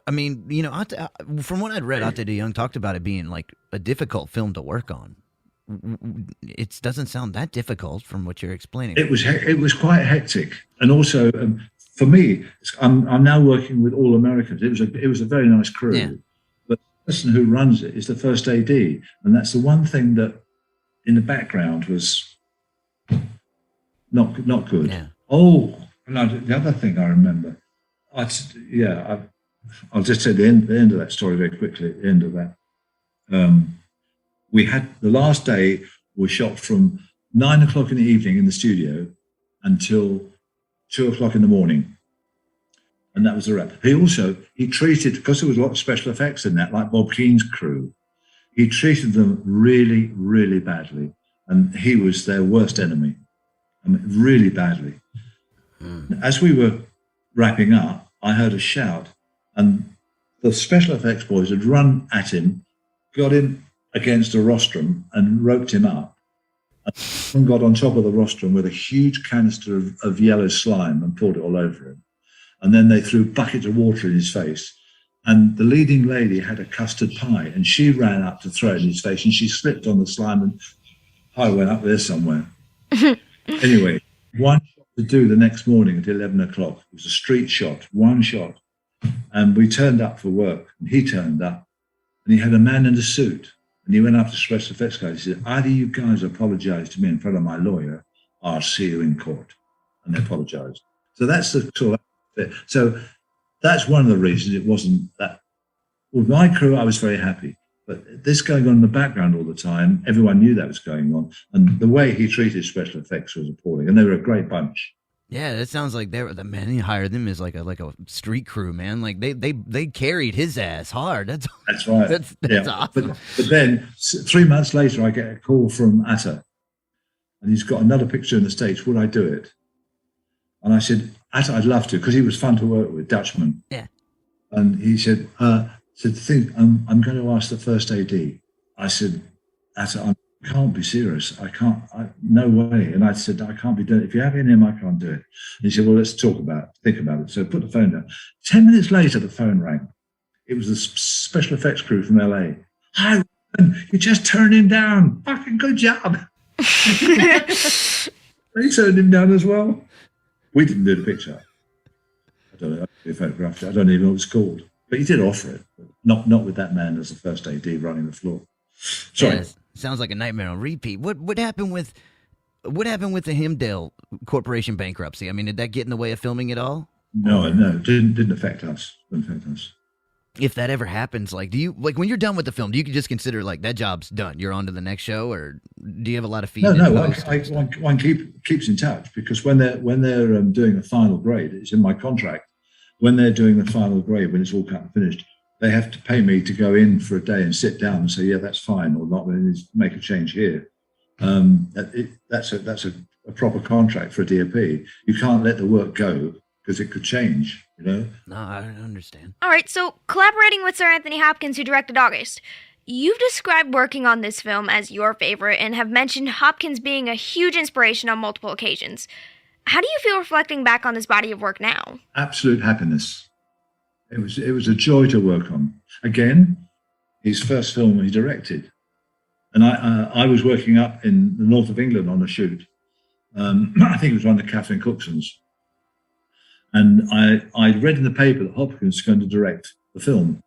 I mean, you know, from what I'd read, Ate de Jong talked about it being like a difficult film to work on. It doesn't sound that difficult from what you're explaining. It was quite hectic, and also for me, I'm now working with all Americans. It was a very nice crew, Yeah. but the person who runs it is the first AD, and that's the one thing that in the background was not good. Yeah. Oh, no, the other thing I remember, I'll just say the end of that story very quickly. At the end of that, we had the last day was shot from 9 o'clock in the evening in the studio until 2 o'clock in the morning, and that was the wrap. He treated, because there was a lot of special effects in that, like Bob Keene's crew. He treated them really, really badly, and he was their worst enemy. I mean, really badly. As we were wrapping up, I heard a shout, and the special effects boys had run at him, got him against a rostrum and roped him up, and got on top of the rostrum with a huge canister of yellow slime and poured it all over him. And then they threw buckets of water in his face. And the leading lady had a custard pie, and she ran up to throw it in his face, and she slipped on the slime, and pie went up there somewhere. Anyway, one shot to do the next morning at 11 o'clock. It was a street shot, one shot. And we turned up for work, and he turned up, and he had a man in a suit. And he went up to the special effects guy. He said, either you guys apologize to me in front of my lawyer, or I'll see you in court. And they apologized. So that's the sort of bit. So that's one of the reasons it wasn't that. With my crew, I was very happy. But this going on in the background all the time, everyone knew that was going on. And the way he treated special effects was appalling. And they were a great bunch. Yeah, that sounds like the man he hired them is like a street crew, man. Like they carried his ass hard. That's right. That's awesome. But then 3 months later, I get a call from Atta, and he's got another picture in the States. Would I do it? And I said, Atta, I'd love to, because he was fun to work with, Dutchman. Yeah. And he said, I'm going to ask the first AD. I said, Atta, I can't be serious. No way. And I said, I can't be doing it. If you have it in him, I can't do it. And he said, well, let's think about it. So put the phone down. 10 minutes later, the phone rang. It was the special effects crew from LA. Hi, you just turned him down. Fucking good job. They turned him down as well. We didn't do the picture. I don't know if he photographed it. I don't even know what it's called. But he did offer it. But not with that man as the first AD running the floor. Sorry. Yeah, sounds like a nightmare on repeat. What happened with the Himdale Corporation bankruptcy? I mean, did that get in the way of filming at all? No, it didn't affect us. If that ever happens, like, do you, like, when you're done with the film, do you just consider like that job's done, you're on to the next show, or do you have a lot of feedback? No. One keeps in touch, because when they're doing a final grade, it's in my contract. When they're doing the final grade, when it's all cut and finished, they have to pay me to go in for a day and sit down and say, yeah, that's fine, or not, make a change here. That's a proper contract for a DOP. You can't let the work go, because it could change, you know? No, I don't understand. All right, so collaborating with Sir Anthony Hopkins, who directed August, you've described working on this film as your favorite and have mentioned Hopkins being a huge inspiration on multiple occasions. How do you feel reflecting back on this body of work now? Absolute happiness. It was a joy to work on. Again, his first film he directed. And I was working up in the north of England on a shoot. I think it was one of Catherine Cookson's. And I read in the paper that Hopkins was going to direct the film.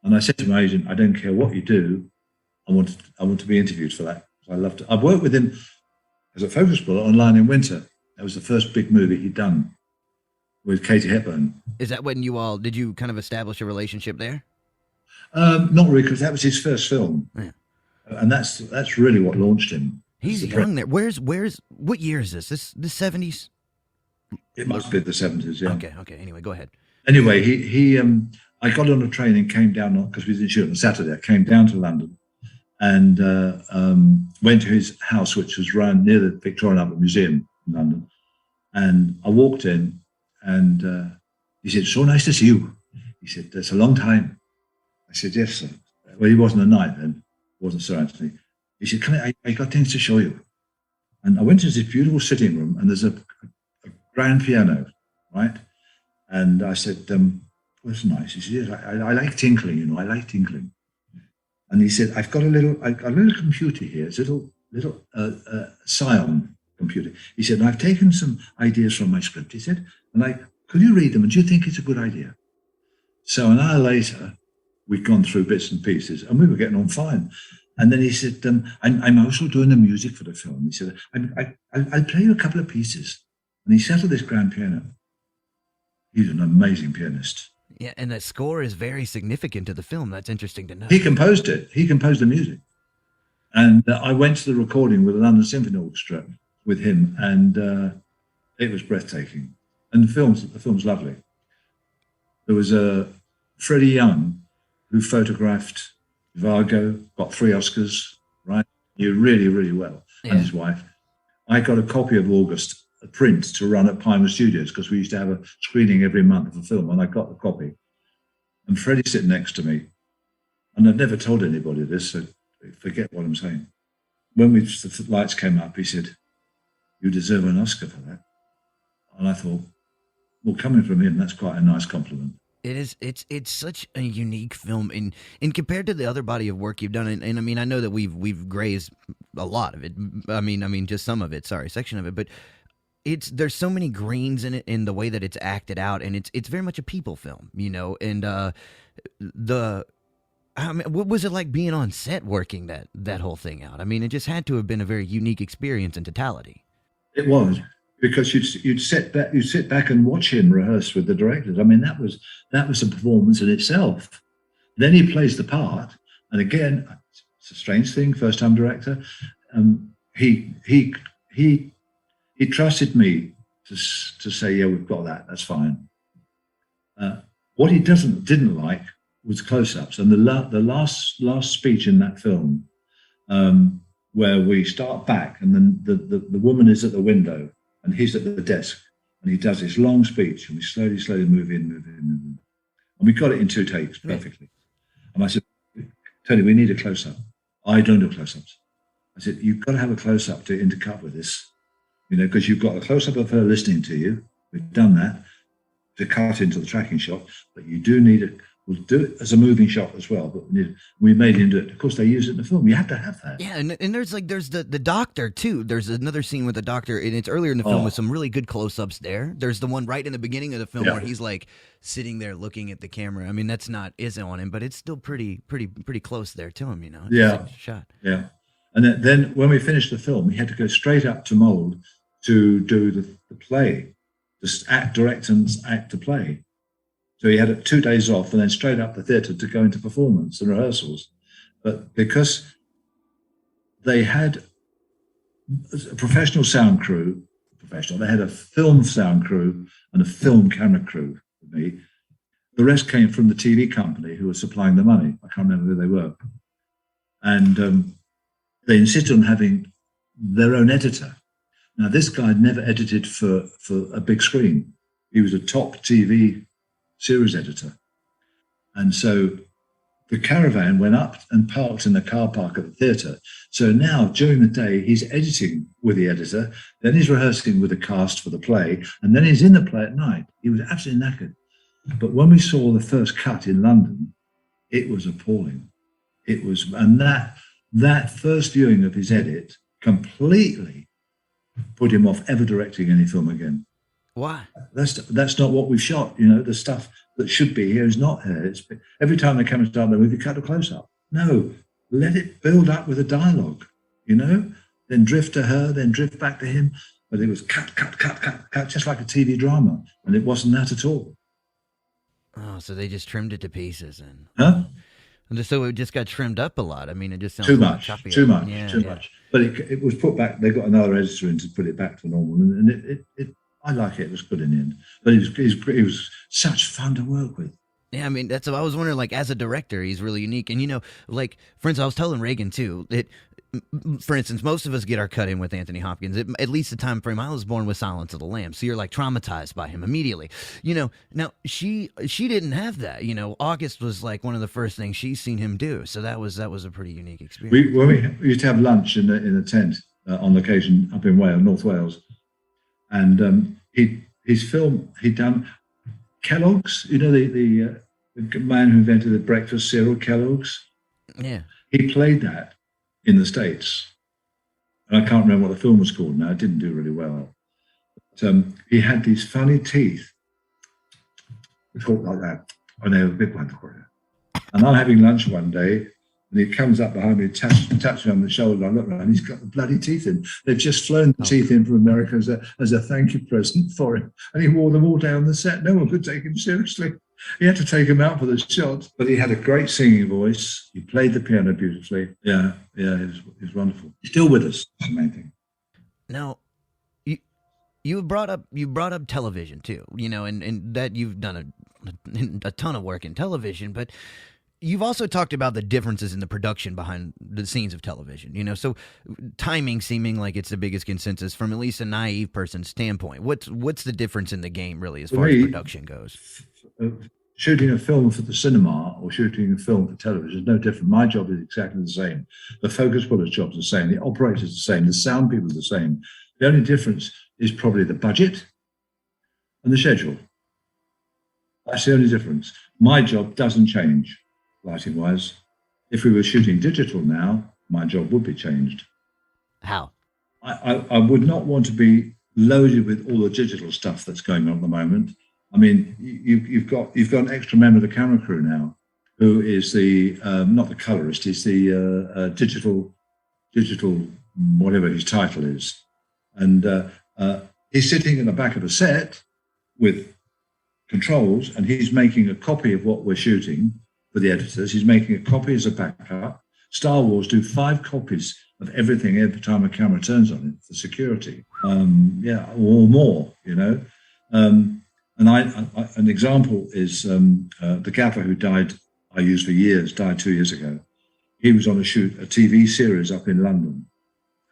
And I said to my agent, I don't care what you do, I want to be interviewed for that. I loved it. I've worked with him as a focus puller on Lion in Winter. That was the first big movie he'd done with Katie Hepburn. Is that when did you kind of establish a relationship there? Not really, because that was his first film. Yeah. And that's really what launched him. He's young there. What year is this? This 70s? It must be the 70s, yeah. Okay. Anyway, go ahead. Anyway, I got on a train and came down, because we didn't shoot on Saturday. I came down to London and went to his house, which was run near the Victorian Albert Museum in London. And I walked in, And he said, so nice to see you. He said, it's a long time. I said, yes, sir. Well, he wasn't a knight then. He wasn't Sir Anthony. He said, come here, I got things to show you. And I went into this beautiful sitting room, and there's a grand piano, right? And I said, well, that's nice. He said, yes, I like tinkling, you know, I like tinkling. And he said, I've got a little computer here. It's a little Scion computer. He said, I've taken some ideas from my script. He said, could you read them? And do you think it's a good idea? So an hour later, we'd gone through bits and pieces, and we were getting on fine. And then he said, I'm also doing the music for the film. He said, I'll play you a couple of pieces. And he settled this grand piano. He's an amazing pianist. Yeah, and that score is very significant to the film. That's interesting to know. He composed it. He composed the music. And I went to the recording with the London Symphony Orchestra with him, and it was breathtaking. And the film's lovely. There was Freddie Young, who photographed Vargo, got 3 Oscars, right? Knew really, really well, and his wife. I got a copy of August, a print to run at Pinewood Studios, because we used to have a screening every month of a film, and I got the copy. And Freddie's sitting next to me, and I've never told anybody this, so forget what I'm saying. When the lights came up, he said, you deserve an Oscar for that. And I thought, well, coming from him, that's quite a nice compliment. It is. It's such a unique film, and compared to the other body of work you've done, and I mean, I know that we've grazed a lot of it. I mean, just some of it. Sorry, section of it, but there's so many greens in it, in the way that it's acted out, and it's very much a people film, you know. And what was it like being on set working that whole thing out? I mean, it just had to have been a very unique experience in totality. It was. Because you'd sit back and watch him rehearse with the directors. I mean, that was a performance in itself. Then he plays the part, and again, it's a strange thing. First time director, he trusted me to say, yeah, we've got that. That's fine. What he didn't like was close-ups, and the last speech in that film, where we start back, and then the woman is at the window. And he's at the desk, and he does this long speech, and we slowly move in. And we got it in 2 takes perfectly. And I said, Tony, we need a close-up. I don't do close-ups. I said, you've got to have a close-up to intercut with this, you know, because you've got a close-up of her listening to you. We've done that to cut into the tracking shot, but you do need we'll do it as a moving shot as well, but we made him do it. Of course, they use it in the film. You have to have that. Yeah, and there's the doctor, too. There's another scene with the doctor, and it's earlier in the film with some really good close-ups there. There's the one right in the beginning of the film where he's, like, sitting there looking at the camera. I mean, that's not isn't on him, but it's still pretty close there to him, you know? It's shot. Yeah. And then when we finished the film, we had to go straight up to Mould to do the play, just direct and act the play. So he had 2 days off and then straight up the theatre to go into performance and rehearsals. But because they had a professional sound crew, they had a film sound crew and a film camera crew with me. The rest came from the TV company who were supplying the money. I can't remember who they were. And they insisted on having their own editor. Now, this guy had never edited for a big screen. He was a top TV series editor. And so the caravan went up and parked in the car park at the theatre. So now during the day, he's editing with the editor, then he's rehearsing with the cast for the play, and then he's in the play at night. He was absolutely knackered. But when we saw the first cut in London, it was appalling. It was, and that first viewing of his edit completely put him off ever directing any film again. Why? That's not what we've shot. You know, the stuff that should be here is not here. It's, every time the camera starts the movie, cut a close-up. No, let it build up with a dialogue, you know, then drift to her, then drift back to him. But it was cut, just like a TV drama. And it wasn't that at all. Oh, so they just trimmed it to pieces. Huh? And so it just got trimmed up a lot. I mean, it just sounds too like much. Choppy. Much. But it was put back. They got another editor in to put it back to normal. And I like it. It was good in the end. But it was such fun to work with. Yeah, I mean, that's what I was wondering, like, as a director, he's really unique. And, you know, like, for instance, I was telling Reagan, too, that for instance, most of us get our cut in with Anthony Hopkins. At least the time frame I was born with Silence of the Lambs, so you're like traumatized by him immediately. Now she didn't have that. August was like one of the first things she's seen him do, so that was a pretty unique experience. We used to have lunch in a tent on location up in Wales, North Wales, and he'd done Kellogg's. The man who invented the breakfast cereal, Kellogg's. Yeah, he played that in the States. And I can't remember what the film was called now. It didn't do really well. But, he had these funny teeth. We talk like that. And they were a big one for you. And I'm having lunch one day, and he comes up behind me, taps me on the shoulder. I look around, he's got the bloody teeth in. They've just flown the teeth in from America as a thank you present for him. And he wore them all down the set. No one could take him seriously. He had to take him out for the shot, but he had a great singing voice. He played the piano beautifully. Yeah, he was wonderful. He's still with us. That's the main thing. Now, you brought up television too, and that you've done a ton of work in television, but you've also talked about the differences in the production behind the scenes of television. So timing seeming like it's the biggest consensus from at least a naive person's standpoint. What's the difference in the game really as far as production goes? Shooting a film for the cinema or shooting a film for television is no different. My job is exactly the same. The focus puller's job is the same. The operator's the same. The sound people are the same. The only difference is probably the budget and the schedule. That's the only difference. My job doesn't change, lighting-wise. If we were shooting digital now, my job would be changed. How? I would not want to be loaded with all the digital stuff that's going on at the moment. I mean, you've got an extra member of the camera crew now, who is the not the colorist, he's the digital whatever his title is, and he's sitting in the back of a set with controls, and he's making a copy of what we're shooting for the editors. He's making a copy as a backup. Star Wars do 5 copies of everything every time a camera turns on it for security, or more, And an example is the gaffer who died, I used for years, died 2 years ago. He was on a TV series up in London.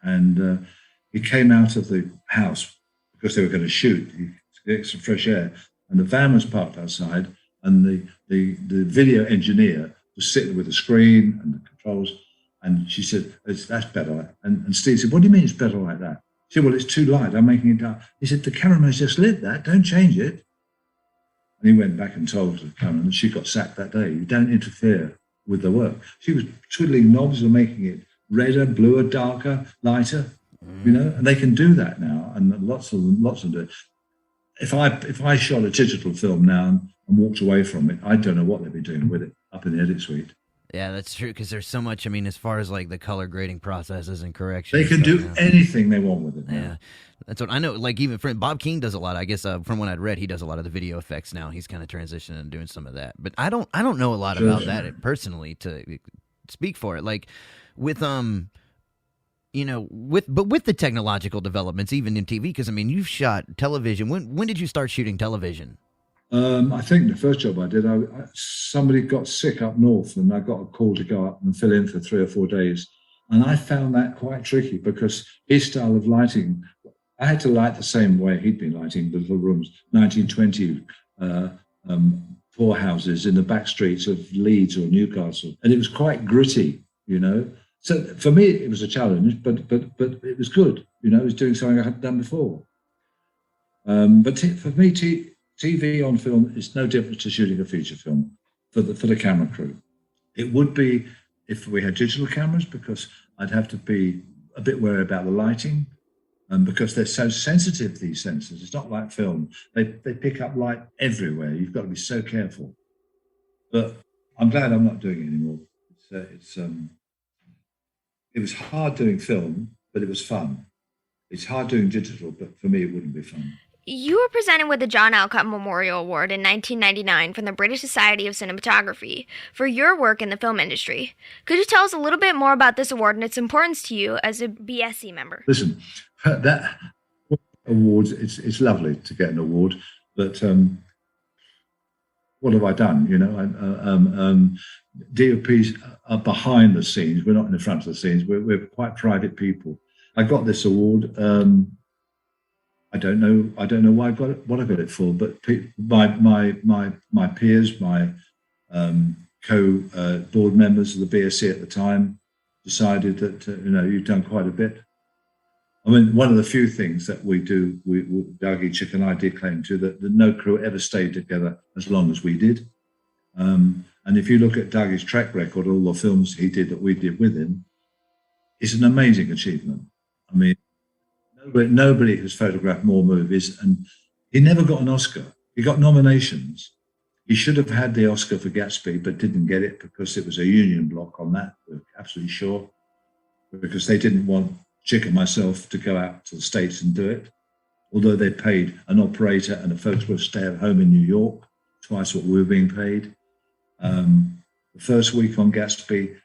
And he came out of the house because they were going to shoot to get some fresh air. And the van was parked outside. And the video engineer was sitting with the screen and the controls. And she said, that's better. And Steve said, what do you mean it's better like that? She said, well, it's too light. I'm making it dark. He said, the cameraman's just lit that. Don't change it. And he went back and told the cameraman, and she got sacked that day. You don't interfere with the work. She was twiddling knobs and making it redder, bluer, darker, lighter, and they can do that now. And lots of them do it. If I shot a digital film now and walked away from it, I don't know what they'd be doing with it up in the edit suite. Yeah, that's true, because there's so much, as far as like the color grading processes and corrections. They can do anything they want with it now. Yeah, that's what I know. Like even Bob Keane does a lot. I guess from what I'd read, he does a lot of the video effects now. He's kind of transitioning and doing some of that. But I don't know a lot about that personally to speak for it. Like with with the technological developments, even in TV, because you've shot television. When did you start shooting television? I think the first job I did, somebody got sick up north, and I got a call to go up and fill in for 3 or 4 days. And I found that quite tricky because his style of lighting, I had to light the same way he'd been lighting the little rooms, 1920 poorhouses in the back streets of Leeds or Newcastle. And it was quite gritty, So for me, it was a challenge, but it was good. It was doing something I hadn't done before. For me, TV on film is no different to shooting a feature film for the camera crew. It would be if we had digital cameras, because I'd have to be a bit wary about the lighting, because they're so sensitive, these sensors. It's not like film. They pick up light everywhere. You've got to be so careful. But I'm glad I'm not doing it anymore. It was hard doing film, but it was fun. It's hard doing digital, but for me, it wouldn't be fun. You were presented with the John Alcott Memorial Award in 1999 from the British Society of Cinematography for your work in the film industry. Could you tell us a little bit more about this award and its importance to you as a BSC member? Listen, that award, it's lovely to get an award, but what have I done? You know, DOPs are behind the scenes. We're not in the front of the scenes. We're quite private people. I got this award. I don't know why I got it, what I got it for, but my peers, my board members of the BSC at the time decided that you've done quite a bit. I mean, one of the few things that we do, Dougie, Chick and I did claim to, that no crew ever stayed together as long as we did. And if you look at Dougie's track record, all the films he did that we did with him, it's an amazing achievement. I mean, nobody has photographed more movies, and he never got an Oscar. He got nominations. He should have had the Oscar for Gatsby, but didn't get it because it was a union block on that. We're absolutely sure, because they didn't want Chick and myself to go out to the States and do it, although they paid an operator and a photographer to stay at home in New York, twice what we were being paid. The first week on Gatsby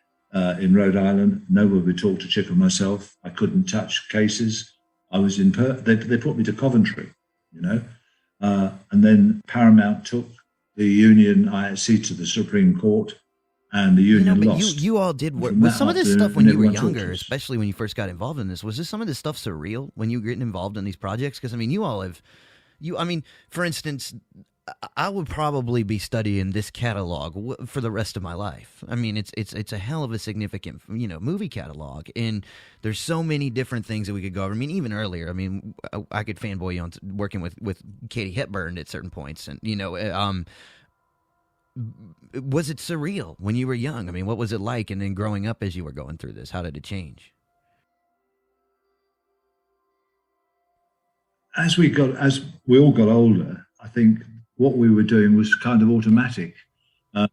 in Rhode Island, nobody would talk to Chick and myself. I couldn't touch cases. I was in they put me to Coventry, and then Paramount took the union ISC to the Supreme Court, and the union lost. You all did work. Was some of this stuff when you were younger, especially when you first got involved in this, was this some of this stuff surreal when you were getting involved in these projects? Because, I mean, for instance, I would probably be studying this catalog for the rest of my life. I mean, it's a hell of a significant, movie catalog, and there's so many different things that we could go over. I mean, even earlier, I mean, I could fanboy on working with Katie Hepburn at certain points, and was it surreal when you were young? I mean, what was it like? And then growing up as you were going through this, how did it change? As we all got older, I think what we were doing was kind of automatic. A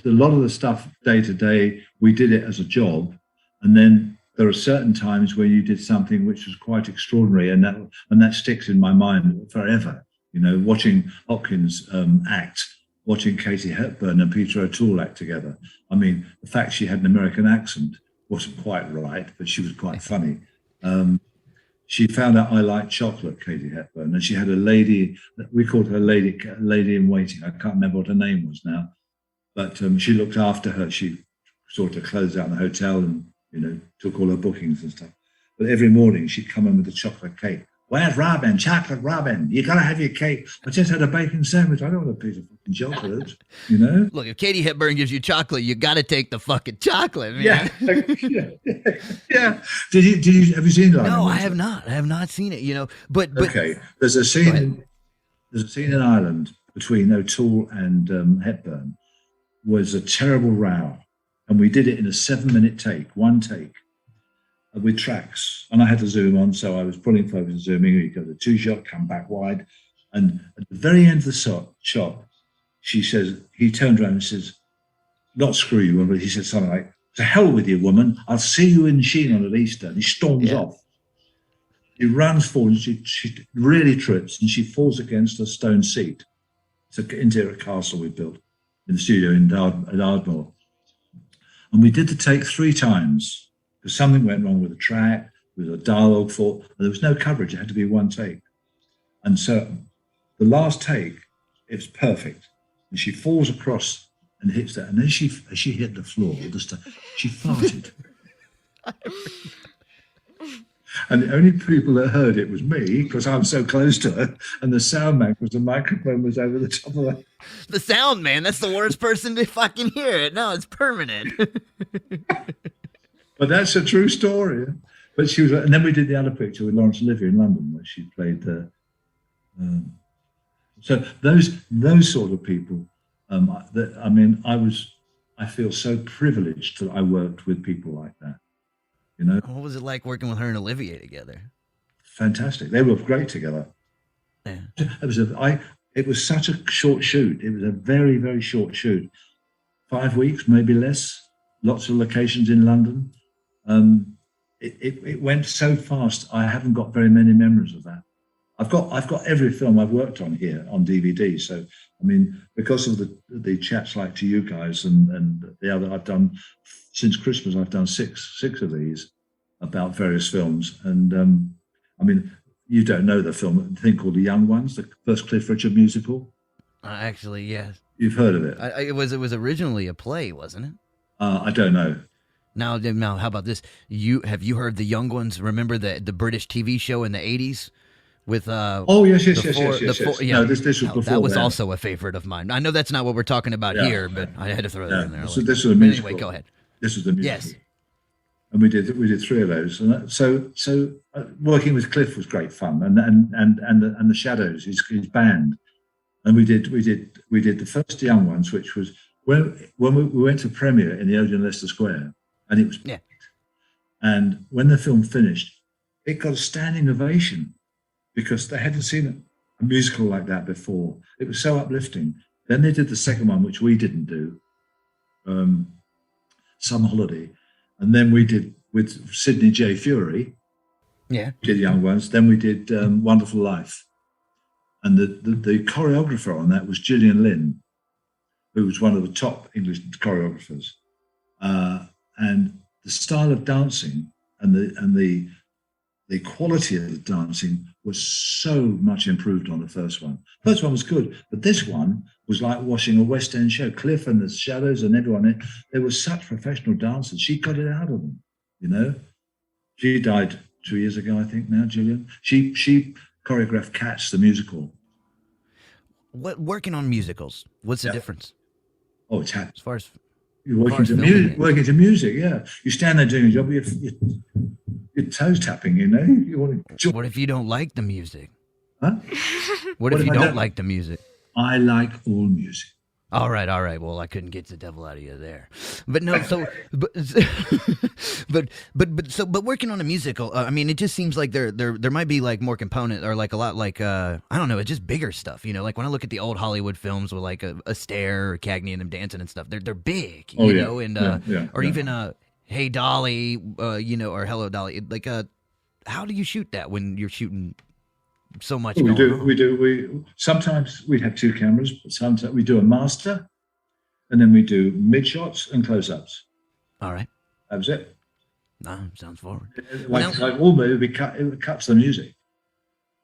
lot of the stuff day to day, we did it as a job, and then there are certain times where you did something which was quite extraordinary, and that sticks in my mind forever. Watching Hopkins act, watching Katie Hepburn and Peter O'Toole act together. I mean, the fact she had an American accent wasn't quite right, but she was quite funny. She found out I liked chocolate, Katie Hepburn, and she had a lady, we called her lady in waiting. I can't remember what her name was now, but she looked after her. She sorted her clothes out in the hotel and, took all her bookings and stuff. But every morning she'd come in with a chocolate cake. Where's Robin? Chocolate Robin. You got to have your cake. I just had a bacon sandwich. I don't want a piece of fucking chocolate, Look, if Katie Hepburn gives you chocolate, you got to take the fucking chocolate, man. Yeah. Yeah. Have you seen that? No, I have not. I have not seen it, but okay. There's a scene in Ireland between O'Toole and Hepburn. Was a terrible row. And we did it in a 7-minute take, one take. With tracks, and I had to zoom on, so I was pulling focus and zooming. You got the 2-shot, come back wide, and at the very end of the shot, she says, he turned around and says, "Not screw you," but he said something like, "To hell with you, woman! I'll see you in Sheen at Easter." And he storms off. He runs forward, and she really trips, and she falls against a stone seat. It's an interior castle we built in the studio in Ardmore, and we did the take 3 times. Because something went wrong with the track, with a dialogue fault, and there was no coverage. It had to be one take. And so the last take, it was perfect. And she falls across and hits that. And then as she hit the floor, she farted. And the only people that heard it was me, because I'm so close to her, and the sound man, because the microphone was over the top of her. The sound man, that's the worst person to fucking hear it. No, it's permanent. But that's a true story. But she was, and then we did the other picture with Laurence Olivier in London, where she played the. So those sort of people. I feel so privileged that I worked with people like that. What was it like working with her and Olivier together? Fantastic. They were great together. Yeah. It was such a short shoot. It was a very, very short shoot. 5 weeks, maybe less. Lots of locations in London. It went so fast. I haven't got very many memories of that. I've got every film I've worked on here on DVD. So because of the chats like to you guys and the other, I've done since Christmas. I've done six of these about various films. And you don't know the film, thing called The Young Ones, the first Cliff Richard musical. Actually, yes. You've heard of it? It was originally a play, wasn't it? I don't know. Now, how about this? Have you heard The Young Ones? Remember the British TV show in the 80s with Oh yes. Yeah, No, this was before. that was then. also a favorite of mine. I know that's not what we're talking about here, but I had to throw that in there. This was a But musical. anyway, go ahead. This was the musical. Yes. And we did 3 of those. And so working with Cliff was great fun, and the Shadows, his band, and we did the first Young Ones, which was when we went to premiere in the Odeon Leicester Square, and it was Yeah. And when the film finished, it got a standing ovation because they hadn't seen a musical like that before. It was so uplifting. Then they did the second one, which we didn't do, Summer Holiday. And then we did with Sidney J. Fury, did Young Ones. Then we did Wonderful Life. And the choreographer on that was Gillian Lynn, who was one of the top English choreographers. And the style of dancing and the quality of the dancing was so much improved on the first one. First one was good, but this one was like watching a West End show. Cliff and the Shadows and everyone, they were such professional dancers. She got it out of them, you know. She died 2 years ago, I think now, Gillian. She choreographed Cats, the musical. Working on musicals, what's the difference? Oh, it's happened. As far as you're working to music, yeah. You stand there doing a job, your toes tapping, you know. You want to. What if you don't like the music? Huh? What if you don't like the music? I like all music. All right. Well, I couldn't get the devil out of you there, but no. So, but working on a musical, I mean, it just seems like there might be like more component or like a lot like I don't know, it's just bigger stuff. You know, like when I look at the old Hollywood films with like a Astaire or Cagney and them dancing and stuff, they're big. You know, and even Hey Dolly, you know, or Hello Dolly. Like how do you shoot that when you're shooting so much? We sometimes we have 2 cameras, but sometimes we do a master, and then we do mid shots and close ups. All right, that was it. Sounds forward. Like all movie, it cuts the music.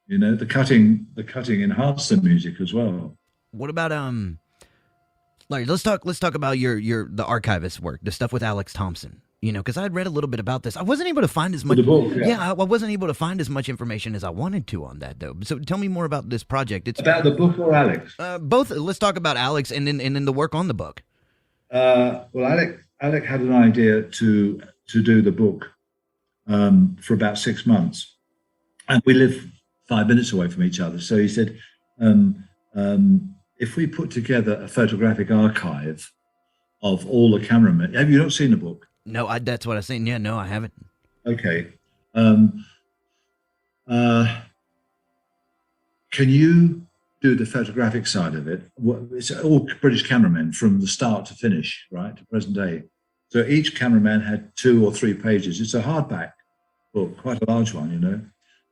You know, the cutting enhanced the music as well. What about Larry? Let's talk about the archivist work, the stuff with Alex Thompson. You know, because I'd read a little bit about this. I wasn't able to find as much. The book, I wasn't able to find as much information as I wanted to on that, though. So tell me more about this project. It's about the book or Alex? Both. Let's talk about Alex and then the work on the book. Well, Alec had an idea to do the book for about 6 months, and we live 5 minutes away from each other. So he said, if we put together a photographic archive of all the cameramen. Have you not seen the book? No, that's what I seen. Yeah, no, I haven't. Okay. Can you do the photographic side of it? It's all British cameramen from the start to finish, right, to present day. So each cameraman had 2 or 3 pages. It's a hardback book, quite a large one, you know.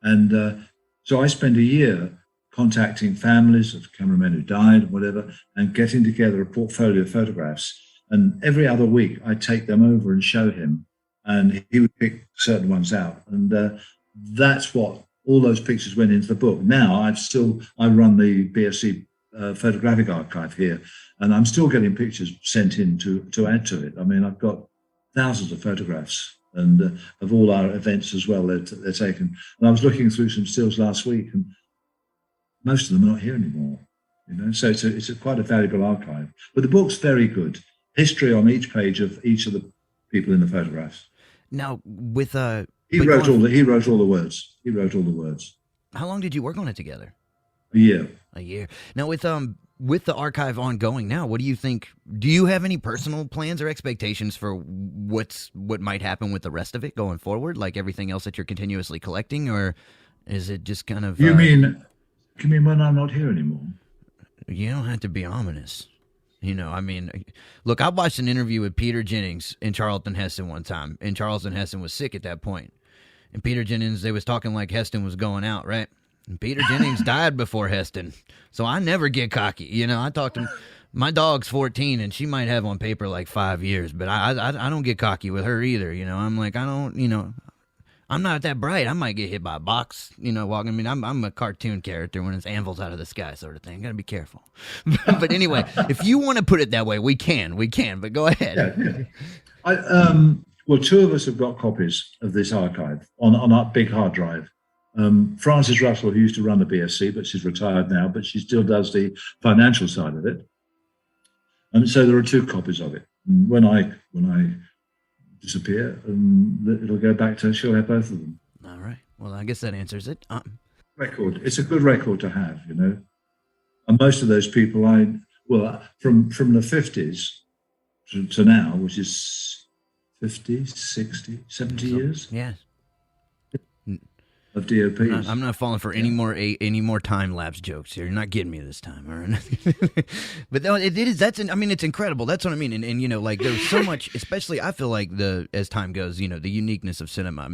And so I spent a year contacting families of cameramen who died, whatever, and getting together a portfolio of photographs. And every other week, I'd take them over and show him, and he would pick certain ones out. And that's what all those pictures went into the book. Now I run the BSC photographic archive here, and I'm still getting pictures sent in to add to it. I mean, I've got thousands of photographs and of all our events as well. They're taken. And I was looking through some stills last week, and most of them are not here anymore. You know, so it's quite a valuable archive. But the book's very good. History on each page of each of the people in the photographs. Now, with he wrote all the words. He wrote all the words. How long did you work on it together? A year. A year. Now, with the archive ongoing now, what do you think? Do you have any personal plans or expectations for what might happen with the rest of it going forward, like everything else that you're continuously collecting, or is it just kind of? You mean when I'm not here anymore? You don't have to be ominous. You know, I mean, look, I watched an interview with Peter Jennings and Charlton Heston one time, and Charlton Heston was sick at that point. And Peter Jennings, they was talking like Heston was going out, right? And Peter Jennings died before Heston, so I never get cocky. You know, I talked to my dog's 14, and she might have on paper like 5 years, but I don't get cocky with her either. You know, I'm like, I don't, you know, I'm not that bright. I might get hit by a box, walking. I mean, I'm a cartoon character when it's anvils out of the sky sort of thing. Got to be careful. But anyway, if you want to put it that way, we can, but go ahead. Yeah. Well, two of us have got copies of this archive on our big hard drive. Frances Russell, who used to run the BSC, but she's retired now, but she still does the financial side of it. And so there are two copies of it. When I disappear, it'll go back to, she'll have both of them. All right. Well, I guess that answers it. Record. It's a good record to have, And most of those people from the 50s to now, which is 50, 60, 70 years. Yeah. Of DOPs. I'm not falling for any more time lapse jokes here. You're not getting me this time, all right? But it is. It's incredible. That's what I mean. And like there's so much. Especially, I feel like as time goes, the uniqueness of cinema.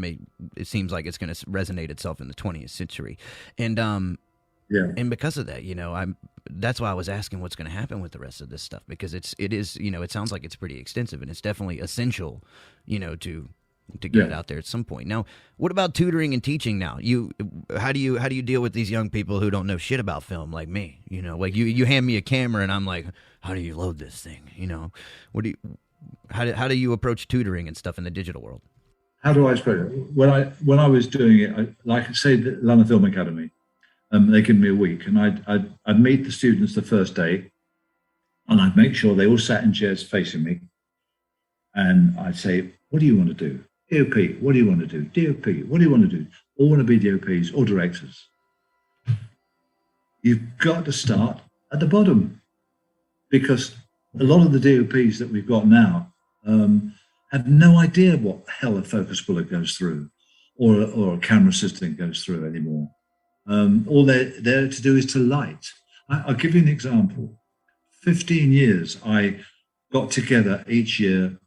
It seems like it's going to resonate itself in the 20th century, and and because of that, that's why I was asking what's going to happen with the rest of this stuff, because it is it sounds like it's pretty extensive and it's definitely essential, to get it out there at some point. Now, what about tutoring and teaching now? How do you deal with these young people who don't know shit about film like me? Like you hand me a camera and I'm like, how do you load this thing? How do you approach tutoring and stuff in the digital world? How do I explain it? When I was doing it, like say the London Film Academy, they give me a week, and I'd meet the students the first day, and I'd make sure they all sat in chairs facing me, and I'd say, what do you want to do? DOP, what do you want to do? DOP, what do you want to do? All want to be DOPs or directors. You've got to start at the bottom, because a lot of the DOPs that we've got now have no idea what hell a focus puller goes through or a camera assistant goes through anymore. All they're there to do is to light. I'll give you an example. 15 years, I got together each year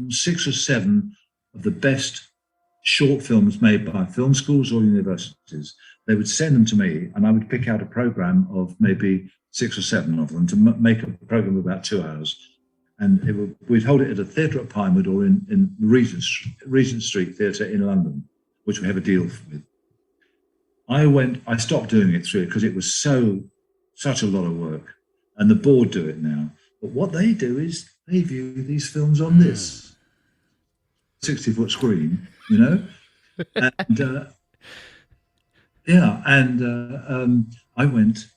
6 or 7 of the best short films made by film schools or universities. They would send them to me, and I would pick out a program of maybe 6 or 7 of them to make a program of about 2 hours. And we'd hold it at a theatre at Pinewood or in Regent Street Theatre in London, which we have a deal with. I stopped doing it through it because it was such a lot of work, and the board do it now. But what they do is they view these films on this 60-foot screen, and I went,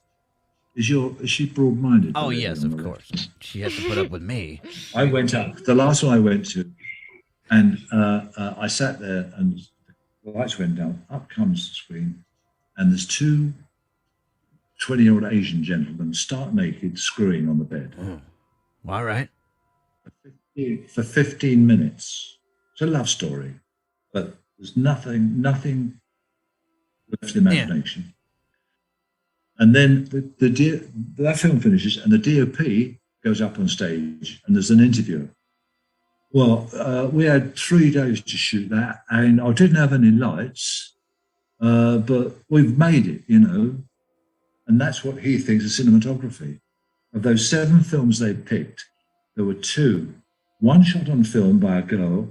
is she broad-minded? Oh yes, of course. She has to put up with me. I went up, the last one I went to, and I sat there, and the lights went down, up comes the screen, and there's 2 20-year-old Asian gentlemen stark naked screwing on the bed. Oh. All right. For 15 minutes. It's a love story, but there's nothing left in imagination. Yeah. And then that film finishes, and the DOP goes up on stage, and there's an interviewer. Well, we had 3 days to shoot that, and I didn't have any lights, but we've made it, And that's what he thinks of cinematography. Of those 7 films they picked, there were 2. One shot on film by a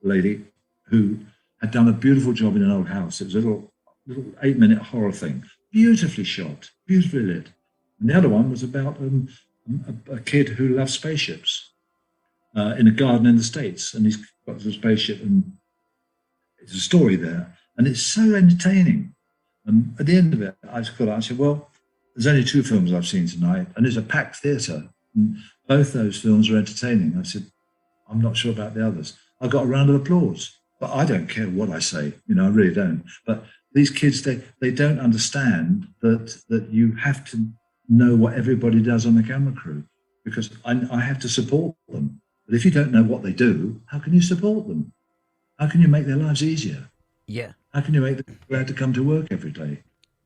lady who had done a beautiful job in an old house. It was a little 8-minute horror thing, beautifully shot, beautifully lit. And the other one was about a kid who loves spaceships in a garden in the States, and he's got a spaceship, and it's a story there, and it's so entertaining. And at the end of it, I said, well, there's only 2 films I've seen tonight, and it's a packed theatre, and both those films are entertaining. I said, I'm not sure about the others. I got a round of applause, but I don't care what I say. I really don't. But these kids, they don't understand that you have to know what everybody does on the camera crew, because I have to support them. But if you don't know what they do, how can you support them? How can you make their lives easier? Yeah. How can you make them glad to come to work every day?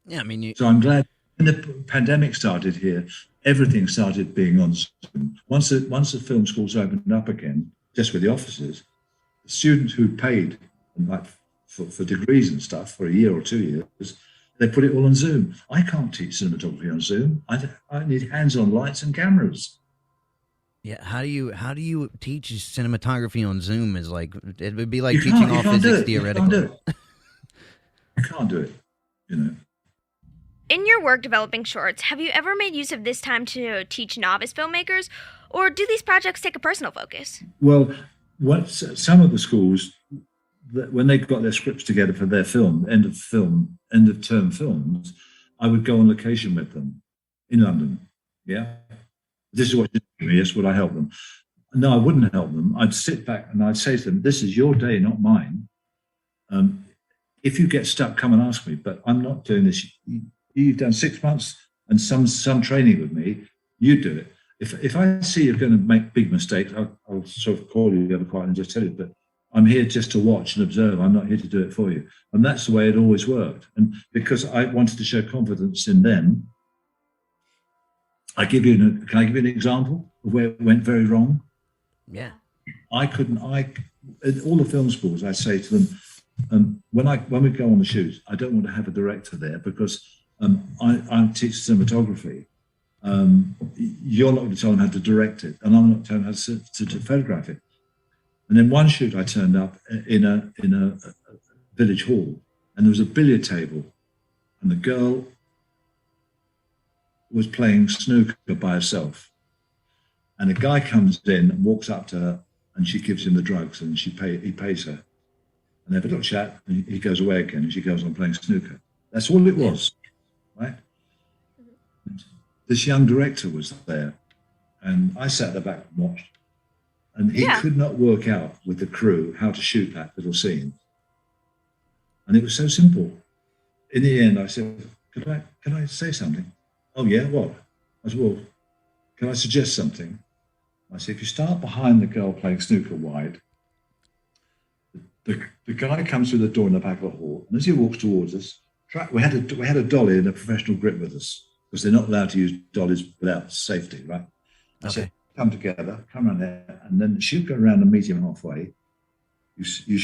Yeah, So I'm glad when the pandemic started here, everything started being on Zoom. Once the film schools opened up again, just with the offices, the students who paid for degrees and stuff for a year or 2 years, they put it all on Zoom. I can't teach cinematography on Zoom. I need hands-on lights and cameras. Yeah, how do you teach cinematography on Zoom? Is like it would be like You teaching can't, you all can't do physics it. You can't theoretically. do it. You can't do it. You know. In your work developing shorts, have you ever made use of this time to teach novice filmmakers, or do these projects take a personal focus? Well, some of the schools, when they got their scripts together for their end of term films, I would go on location with them in London. Yeah, this is what you do. Yes, would I help them? No, I wouldn't help them. I'd sit back and I'd say to them, "This is your day, not mine. If you get stuck, come and ask me. But I'm not doing this. You've done 6 months and some training with me. You do it. If I see you're going to make big mistakes, I'll sort of call you over quiet and just tell you. But I'm here just to watch and observe. I'm not here to do it for you." And that's the way it always worked. And because I wanted to show confidence in them, can I give you an example of where it went very wrong? Yeah. At all the film schools, I say to them, when we go on the shoots, I don't want to have a director there because I teach cinematography. You're not going to tell them how to direct it, and I'm not telling them how to photograph it. And then one shoot, I turned up in a village hall, and there was a billiard table, and the girl was playing snooker by herself. And a guy comes in and walks up to her, and she gives him the drugs, and he pays her. And they have a little chat, and he goes away again, and she goes on playing snooker. That's all it was, right? This young director was there, and I sat at the back and watched. And he could not work out with the crew how to shoot that little scene. And it was so simple. In the end, I said, can I say something? Oh, yeah, what? I said, well, can I suggest something? I said, if you start behind the girl playing snooker wide, the guy comes through the door in the back of the hall, and as he walks towards us, we had a dolly and a professional grip with us, because they're not allowed to use dollies without safety, right? I said, come together, come around there, and then she'll go around the medium halfway. You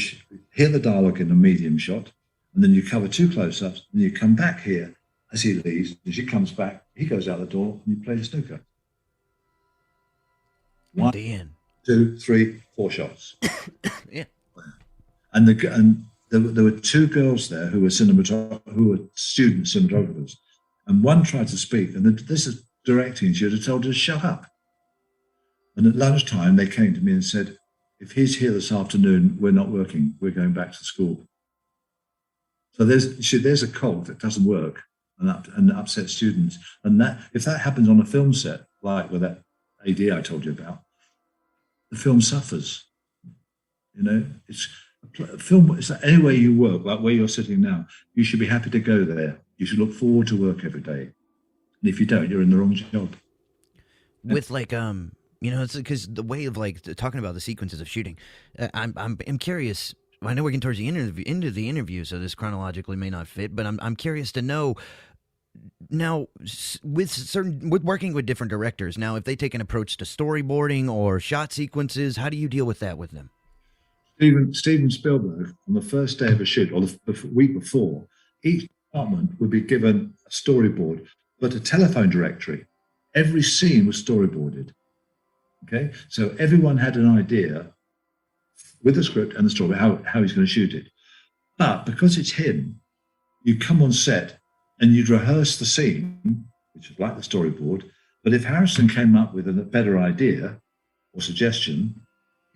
hear the dialogue in the medium shot, and then you cover 2 close-ups, and you come back here as he leaves, and she comes back, he goes out the door, and you play the snooker. 1, 2, 3, 4 shots. Yeah. And there were 2 girls there who were student cinematographers, and one tried to speak, and this is directing. She would have told her to shut up. And at lunchtime, they came to me and said, "If he's here this afternoon, we're not working. We're going back to school." So there's a cog that doesn't work and upset students. And that if that happens on a film set, like with that AD I told you about, the film suffers. You know, it's a film. It's like anywhere you work, like where you're sitting now, you should be happy to go there. You should look forward to work every day. And if you don't, you're in the wrong job. With like it's because the way of like talking about the sequences of shooting, I'm curious. I know we're getting towards the end of the interview, so this chronologically may not fit. But I'm curious to know now with working with different directors. Now, if they take an approach to storyboarding or shot sequences, how do you deal with that with them? Steven Spielberg, on the first day of a shoot or the week before, each department would be given a storyboard, but a telephone directory. Every scene was storyboarded. Okay, so everyone had an idea with the script and the story how he's going to shoot it. But because it's him, you come on set and you'd rehearse the scene, which is like the storyboard. But if Harrison came up with a better idea or suggestion,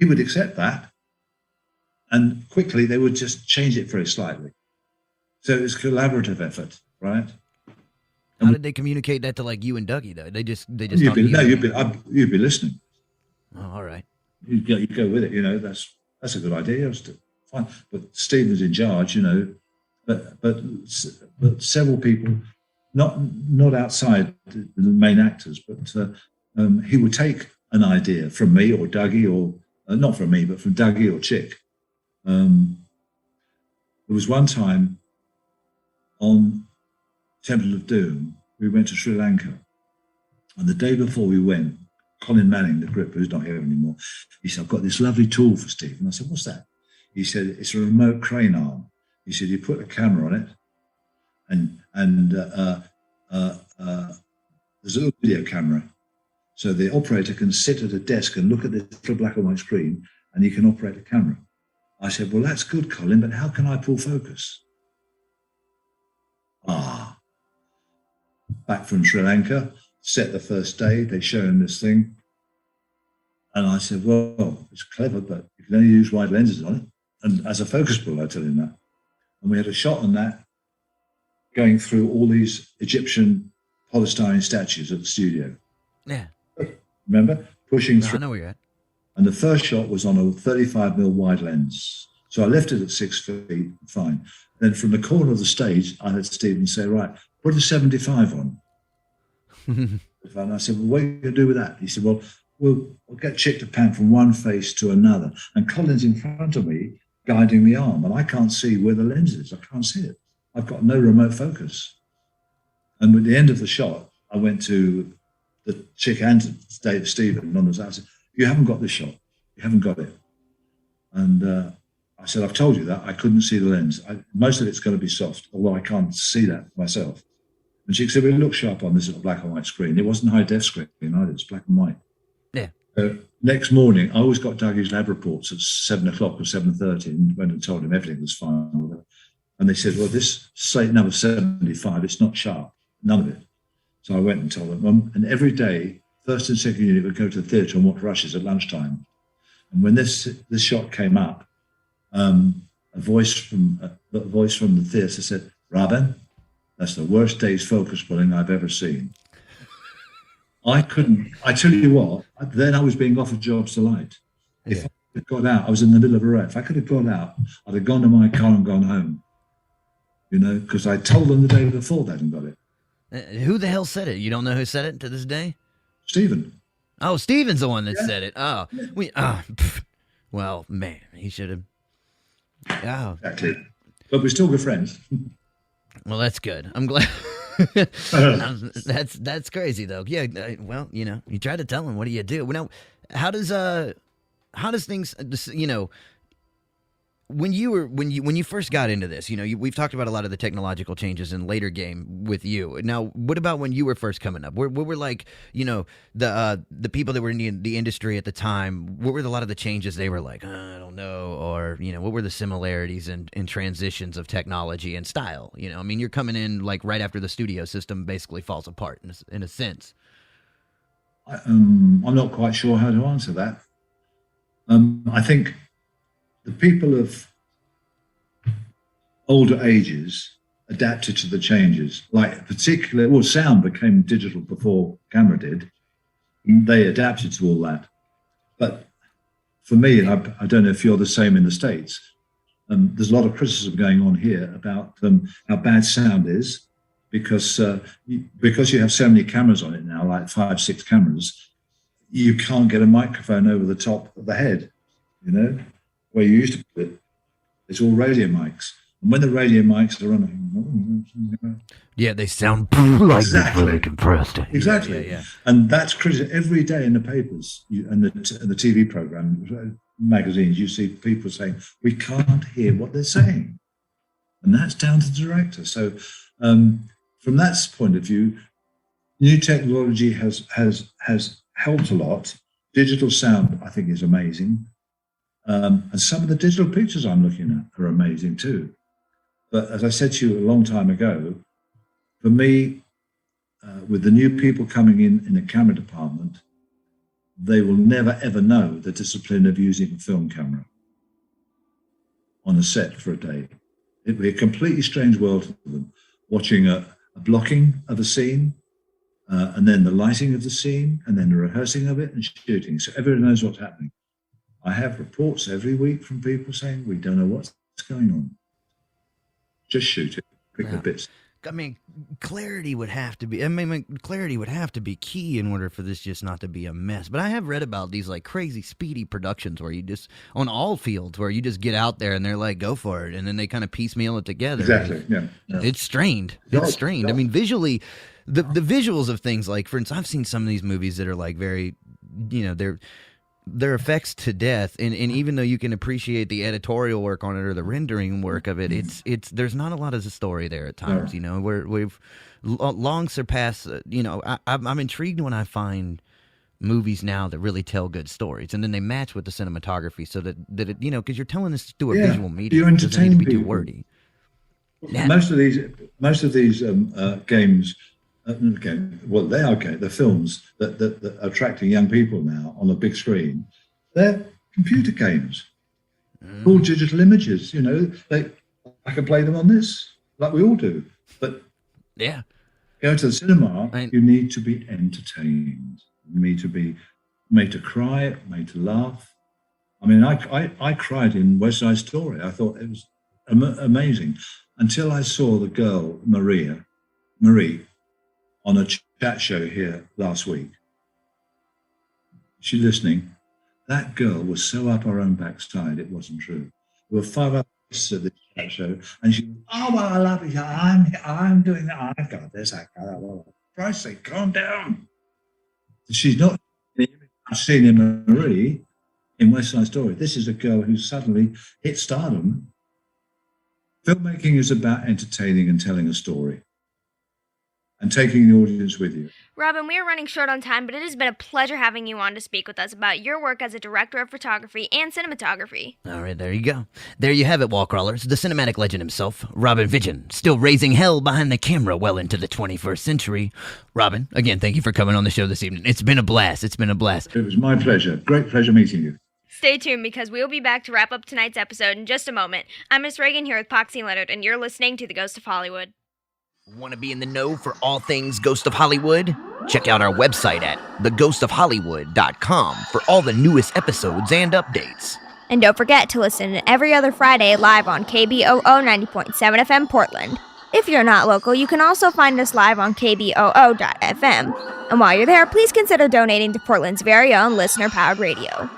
he would accept that, and quickly they would just change it very slightly. So it was a collaborative effort, right? How did they communicate that to like you and Dougie though? They just you'd be listening. Oh, all right. You go with it. You know, that's a good idea. It's fine. But Stephen's in charge. You know, but several people, not outside the main actors, but he would take an idea from me or Dougie, or not from me, but from Dougie or Chick. There was one time on Temple of Doom, we went to Sri Lanka, and the day before we went, Colin Manning, the grip, who's not here anymore, he said, "I've got this lovely tool for Steve." And I said, "What's that?" He said, "It's a remote crane arm." He said, "You put a camera on it, and there's a little video camera. So the operator can sit at a desk and look at this little black and white screen, and he can operate a camera. I said, well, that's good, Colin, but how can I pull focus? Back from Sri Lanka, set the first day, they show him this thing. And I said, well, it's clever, but you can only use wide lenses on it. And as a focus puller, I tell him that. And we had a shot on that, going through all these Egyptian polystyrene statues at the studio. Yeah. Remember? Pushing No, through. I know where you're at. And the first shot was on a 35mm wide lens. So I left it at 6 feet, fine. Then from the corner of the stage, I heard Stephen say, right, put a 75 on. And I said, well, what are you going to do with that? He said, well, we'll get Chick to pan from one face to another. And Colin's in front of me, guiding the arm. And I can't see where the lens is. I can't see it. I've got no remote focus. And at the end of the shot, I went to the Chick and to Stephen on the side. I said, you haven't got this shot. You haven't got it. And I said, I've told you that. I couldn't see the lens. Most of it's going to be soft, although I can't see that myself. And she said, well, it looks sharp on this little black and white screen. It wasn't high def screen either. It's black and white. Yeah. Next morning, I always got Dougie's lab reports at 7 o'clock or 7:30 and went and told him everything was fine. And they said, well, this slate number 75, it's not sharp. None of it. So I went and told them. And every day, first and second unit would go to the theatre and watch rushes at lunchtime. And when this shot came up, a voice from the theatre said, Robin, that's the worst day's focus pulling I've ever seen. I tell you what, then I was being offered jobs to light. If I had got out, I was in the middle of a row. If I could have got out, I'd have gone to my car and gone home. You know, because I told them the day before they hadn't got it. Who the hell said it? You don't know who said it to this day? Stephen. Oh, Stephen's the one that said it. Oh, well, man, he should have. Oh. Exactly. But we're still good friends. Well, that's good. I'm glad. That's crazy though. Yeah. Well, you know, you try to tell him. What do you do? Now, how does things? You know, when you first got into this, you know, we've talked about a lot of the technological changes in later game with you. Now, what about when you were first coming up? What were like, you know, the people that were in the industry at the time? What were a lot of the changes they were like? I don't know, or you know, what were the similarities and transitions of technology and style? You know, I mean, you're coming in like right after the studio system basically falls apart in a sense. I'm not quite sure how to answer that. I think the people of older ages adapted to the changes. Like particularly, well, sound became digital before camera did. They adapted to all that. But for me, and I don't know if you're the same in the States, there's a lot of criticism going on here about how bad sound is because you have so many cameras on it now, like 5, 6 cameras, you can't get a microphone over the top of the head, you know? Where you used to put it, it's all radio mics. And when the radio mics are on, yeah, they sound like exactly. really compressed. Exactly. Yeah. And that's criticism every day in the papers and the TV program, magazines. You see people saying we can't hear what they're saying, and that's down to the director. So, from that point of view, new technology has helped a lot. Digital sound, I think, is amazing. And some of the digital pictures I'm looking at are amazing too. But as I said to you a long time ago, for me, with the new people coming in the camera department, they will never, ever know the discipline of using a film camera on a set for a day. It'd be a completely strange world to them, watching a blocking of a scene, and then the lighting of the scene, and then the rehearsing of it and shooting. So everyone knows what's happening. I have reports every week from people saying, we don't know what's going on. Just shoot it, pick the bits. I mean, clarity would have to be key in order for this just not to be a mess. But I have read about these like crazy speedy productions where you just, on all fields, where you just get out there and they're like, go for it. And then they kind of piecemeal it together. Exactly, yeah. It's strained. It's strained. I mean, visually, the visuals of things like, for instance, I've seen some of these movies that are like very, you know, they're effects to death, and even though you can appreciate the editorial work on it or the rendering work of it, it's there's not a lot of the story there at times. You know, we've long surpassed. You know, I'm intrigued when I find movies now that really tell good stories, and then they match with the cinematography so that it, because you're telling this through a visual medium. You're It doesn't need entertaining to be too people. wordy. Yeah. Most of these games, they are games. They're films that are attracting young people now on a big screen. They're computer games, all digital images. I can play them on this, like we all do. But Yeah. go to the cinema, you need to be entertained. You need to be made to cry, made to laugh. I mean, I cried in West Side Story. I thought it was amazing until I saw the girl, Marie, on a chat show here last week. She's listening. That girl was so up her own backside, it wasn't true. There were 5 hours at the chat show, and she, well, I love you. I'm doing that. I've got this. I got that. For Christ's sake, calm down. She's not. I've seen in Marie in West Side Story. This is a girl who suddenly hit stardom. Filmmaking is about entertaining and telling a story and taking the audience with you. Robin, we are running short on time, but it has been a pleasure having you on to speak with us about your work as a director of photography and cinematography. All right, there you go. There you have it, wall crawlers. The cinematic legend himself, Robin Vidgeon, still raising hell behind the camera well into the 21st century. Robin, again, thank you for coming on the show this evening. It's been a blast. It's been a blast. It was my pleasure. Great pleasure meeting you. Stay tuned because we'll be back to wrap up tonight's episode in just a moment. I'm Miss Ragan here with Poxy Leonard, and you're listening to The Ghost of Hollywood. Want to be in the know for all things Ghost of Hollywood? Check out our website at theghostofhollywood.com for all the newest episodes and updates. And don't forget to listen every other Friday live on KBOO 90.7 FM Portland. If you're not local, you can also find us live on KBOO.FM. And while you're there, please consider donating to Portland's very own listener-powered radio.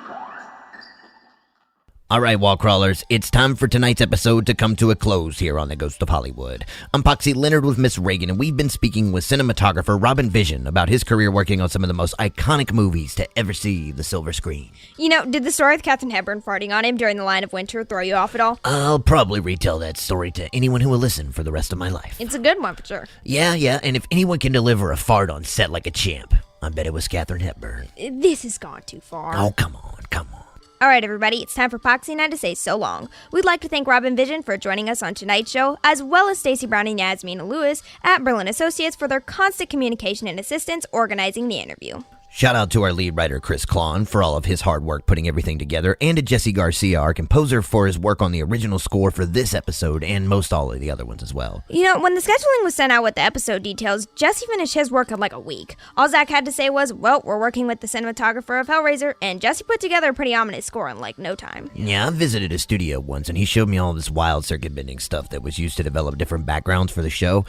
All right, wall crawlers, it's time for tonight's episode to come to a close here on The Ghost of Hollywood. I'm Poxy Leonard with Miss Ragan, and we've been speaking with cinematographer Robin Vidgeon about his career working on some of the most iconic movies to ever see the silver screen. Did the story with Katharine Hepburn farting on him during The Line of Winter throw you off at all? I'll probably retell that story to anyone who will listen for the rest of my life. It's a good one for sure. Yeah, and if anyone can deliver a fart on set like a champ, I bet it was Katharine Hepburn. This has gone too far. Oh, come on. All right, everybody, it's time for Poxy and I to say so long. We'd like to thank Robin Vidgeon for joining us on tonight's show, as well as Stacey Brown and Yasmina Lewis at Berlin Associates for their constant communication and assistance organizing the interview. Shout out to our lead writer, Chris Klon, for all of his hard work putting everything together, and to Jesse Garcia, our composer, for his work on the original score for this episode and most all of the other ones as well. When the scheduling was sent out with the episode details, Jesse finished his work in like a week. All Zach had to say was, well, we're working with the cinematographer of Hellraiser, and Jesse put together a pretty ominous score in like no time. Yeah, I visited his studio once, and he showed me all this wild circuit-bending stuff that was used to develop different backgrounds for the show.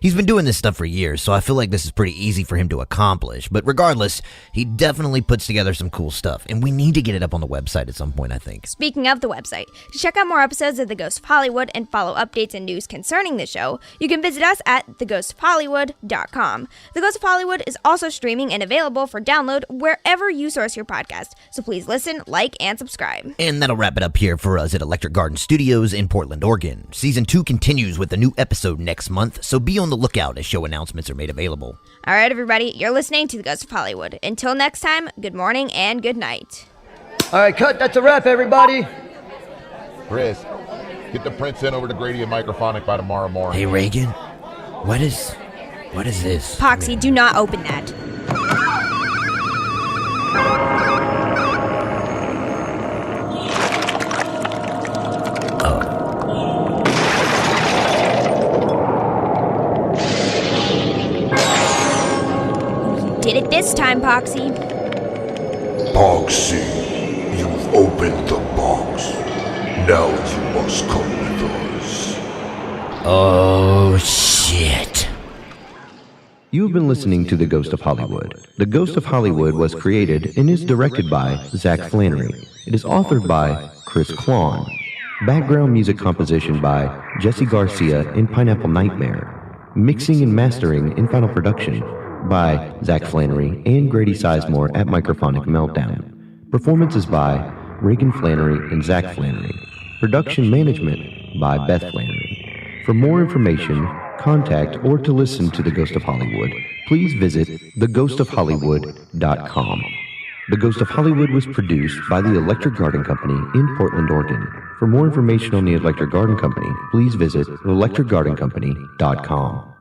He's been doing this stuff for years, so I feel like this is pretty easy for him to accomplish, but regardless, he definitely puts together some cool stuff, and we need to get it up on the website at some point, I think. Speaking of the website, to check out more episodes of The Ghost of Hollywood and follow updates and news concerning the show, you can visit us at theghostofhollywood.com. The Ghost of Hollywood is also streaming and available for download wherever you source your podcast, so please listen, like, and subscribe. And that'll wrap it up here for us at Electric Garden Studios in Portland, Oregon. Season 2 continues with a new episode next month, so be on the lookout as show announcements are made available. All right, everybody, you're listening to The Ghost of Hollywood. Until next time, good morning and good night. All right, cut. That's a wrap, everybody. Chris, get the prints in over to Grady and Microphonic by tomorrow morning. Hey, Reagan, what is this? Poxy, do not open that. Did it this time, Poxy. Poxy, you've opened the box. Now you must come with us. Oh, shit. You've been listening to The Ghost of Hollywood. The Ghost of Hollywood was created and is directed by Zach Flannery. It is authored by Chris Klon. Background music composition by Jesse Garcia in Pineapple Nightmare. Mixing and mastering in final production by Zach Flannery and Grady Sizemore at Microphonic Meltdown. Performances by Reagan Flannery and Zach Flannery. Production management by Beth Flannery. For more information, contact or to listen to The Ghost of Hollywood, please visit theghostofhollywood.com. The Ghost of Hollywood was produced by the Electric Garden Company in Portland, Oregon. For more information on the Electric Garden Company, please visit electricgardencompany.com.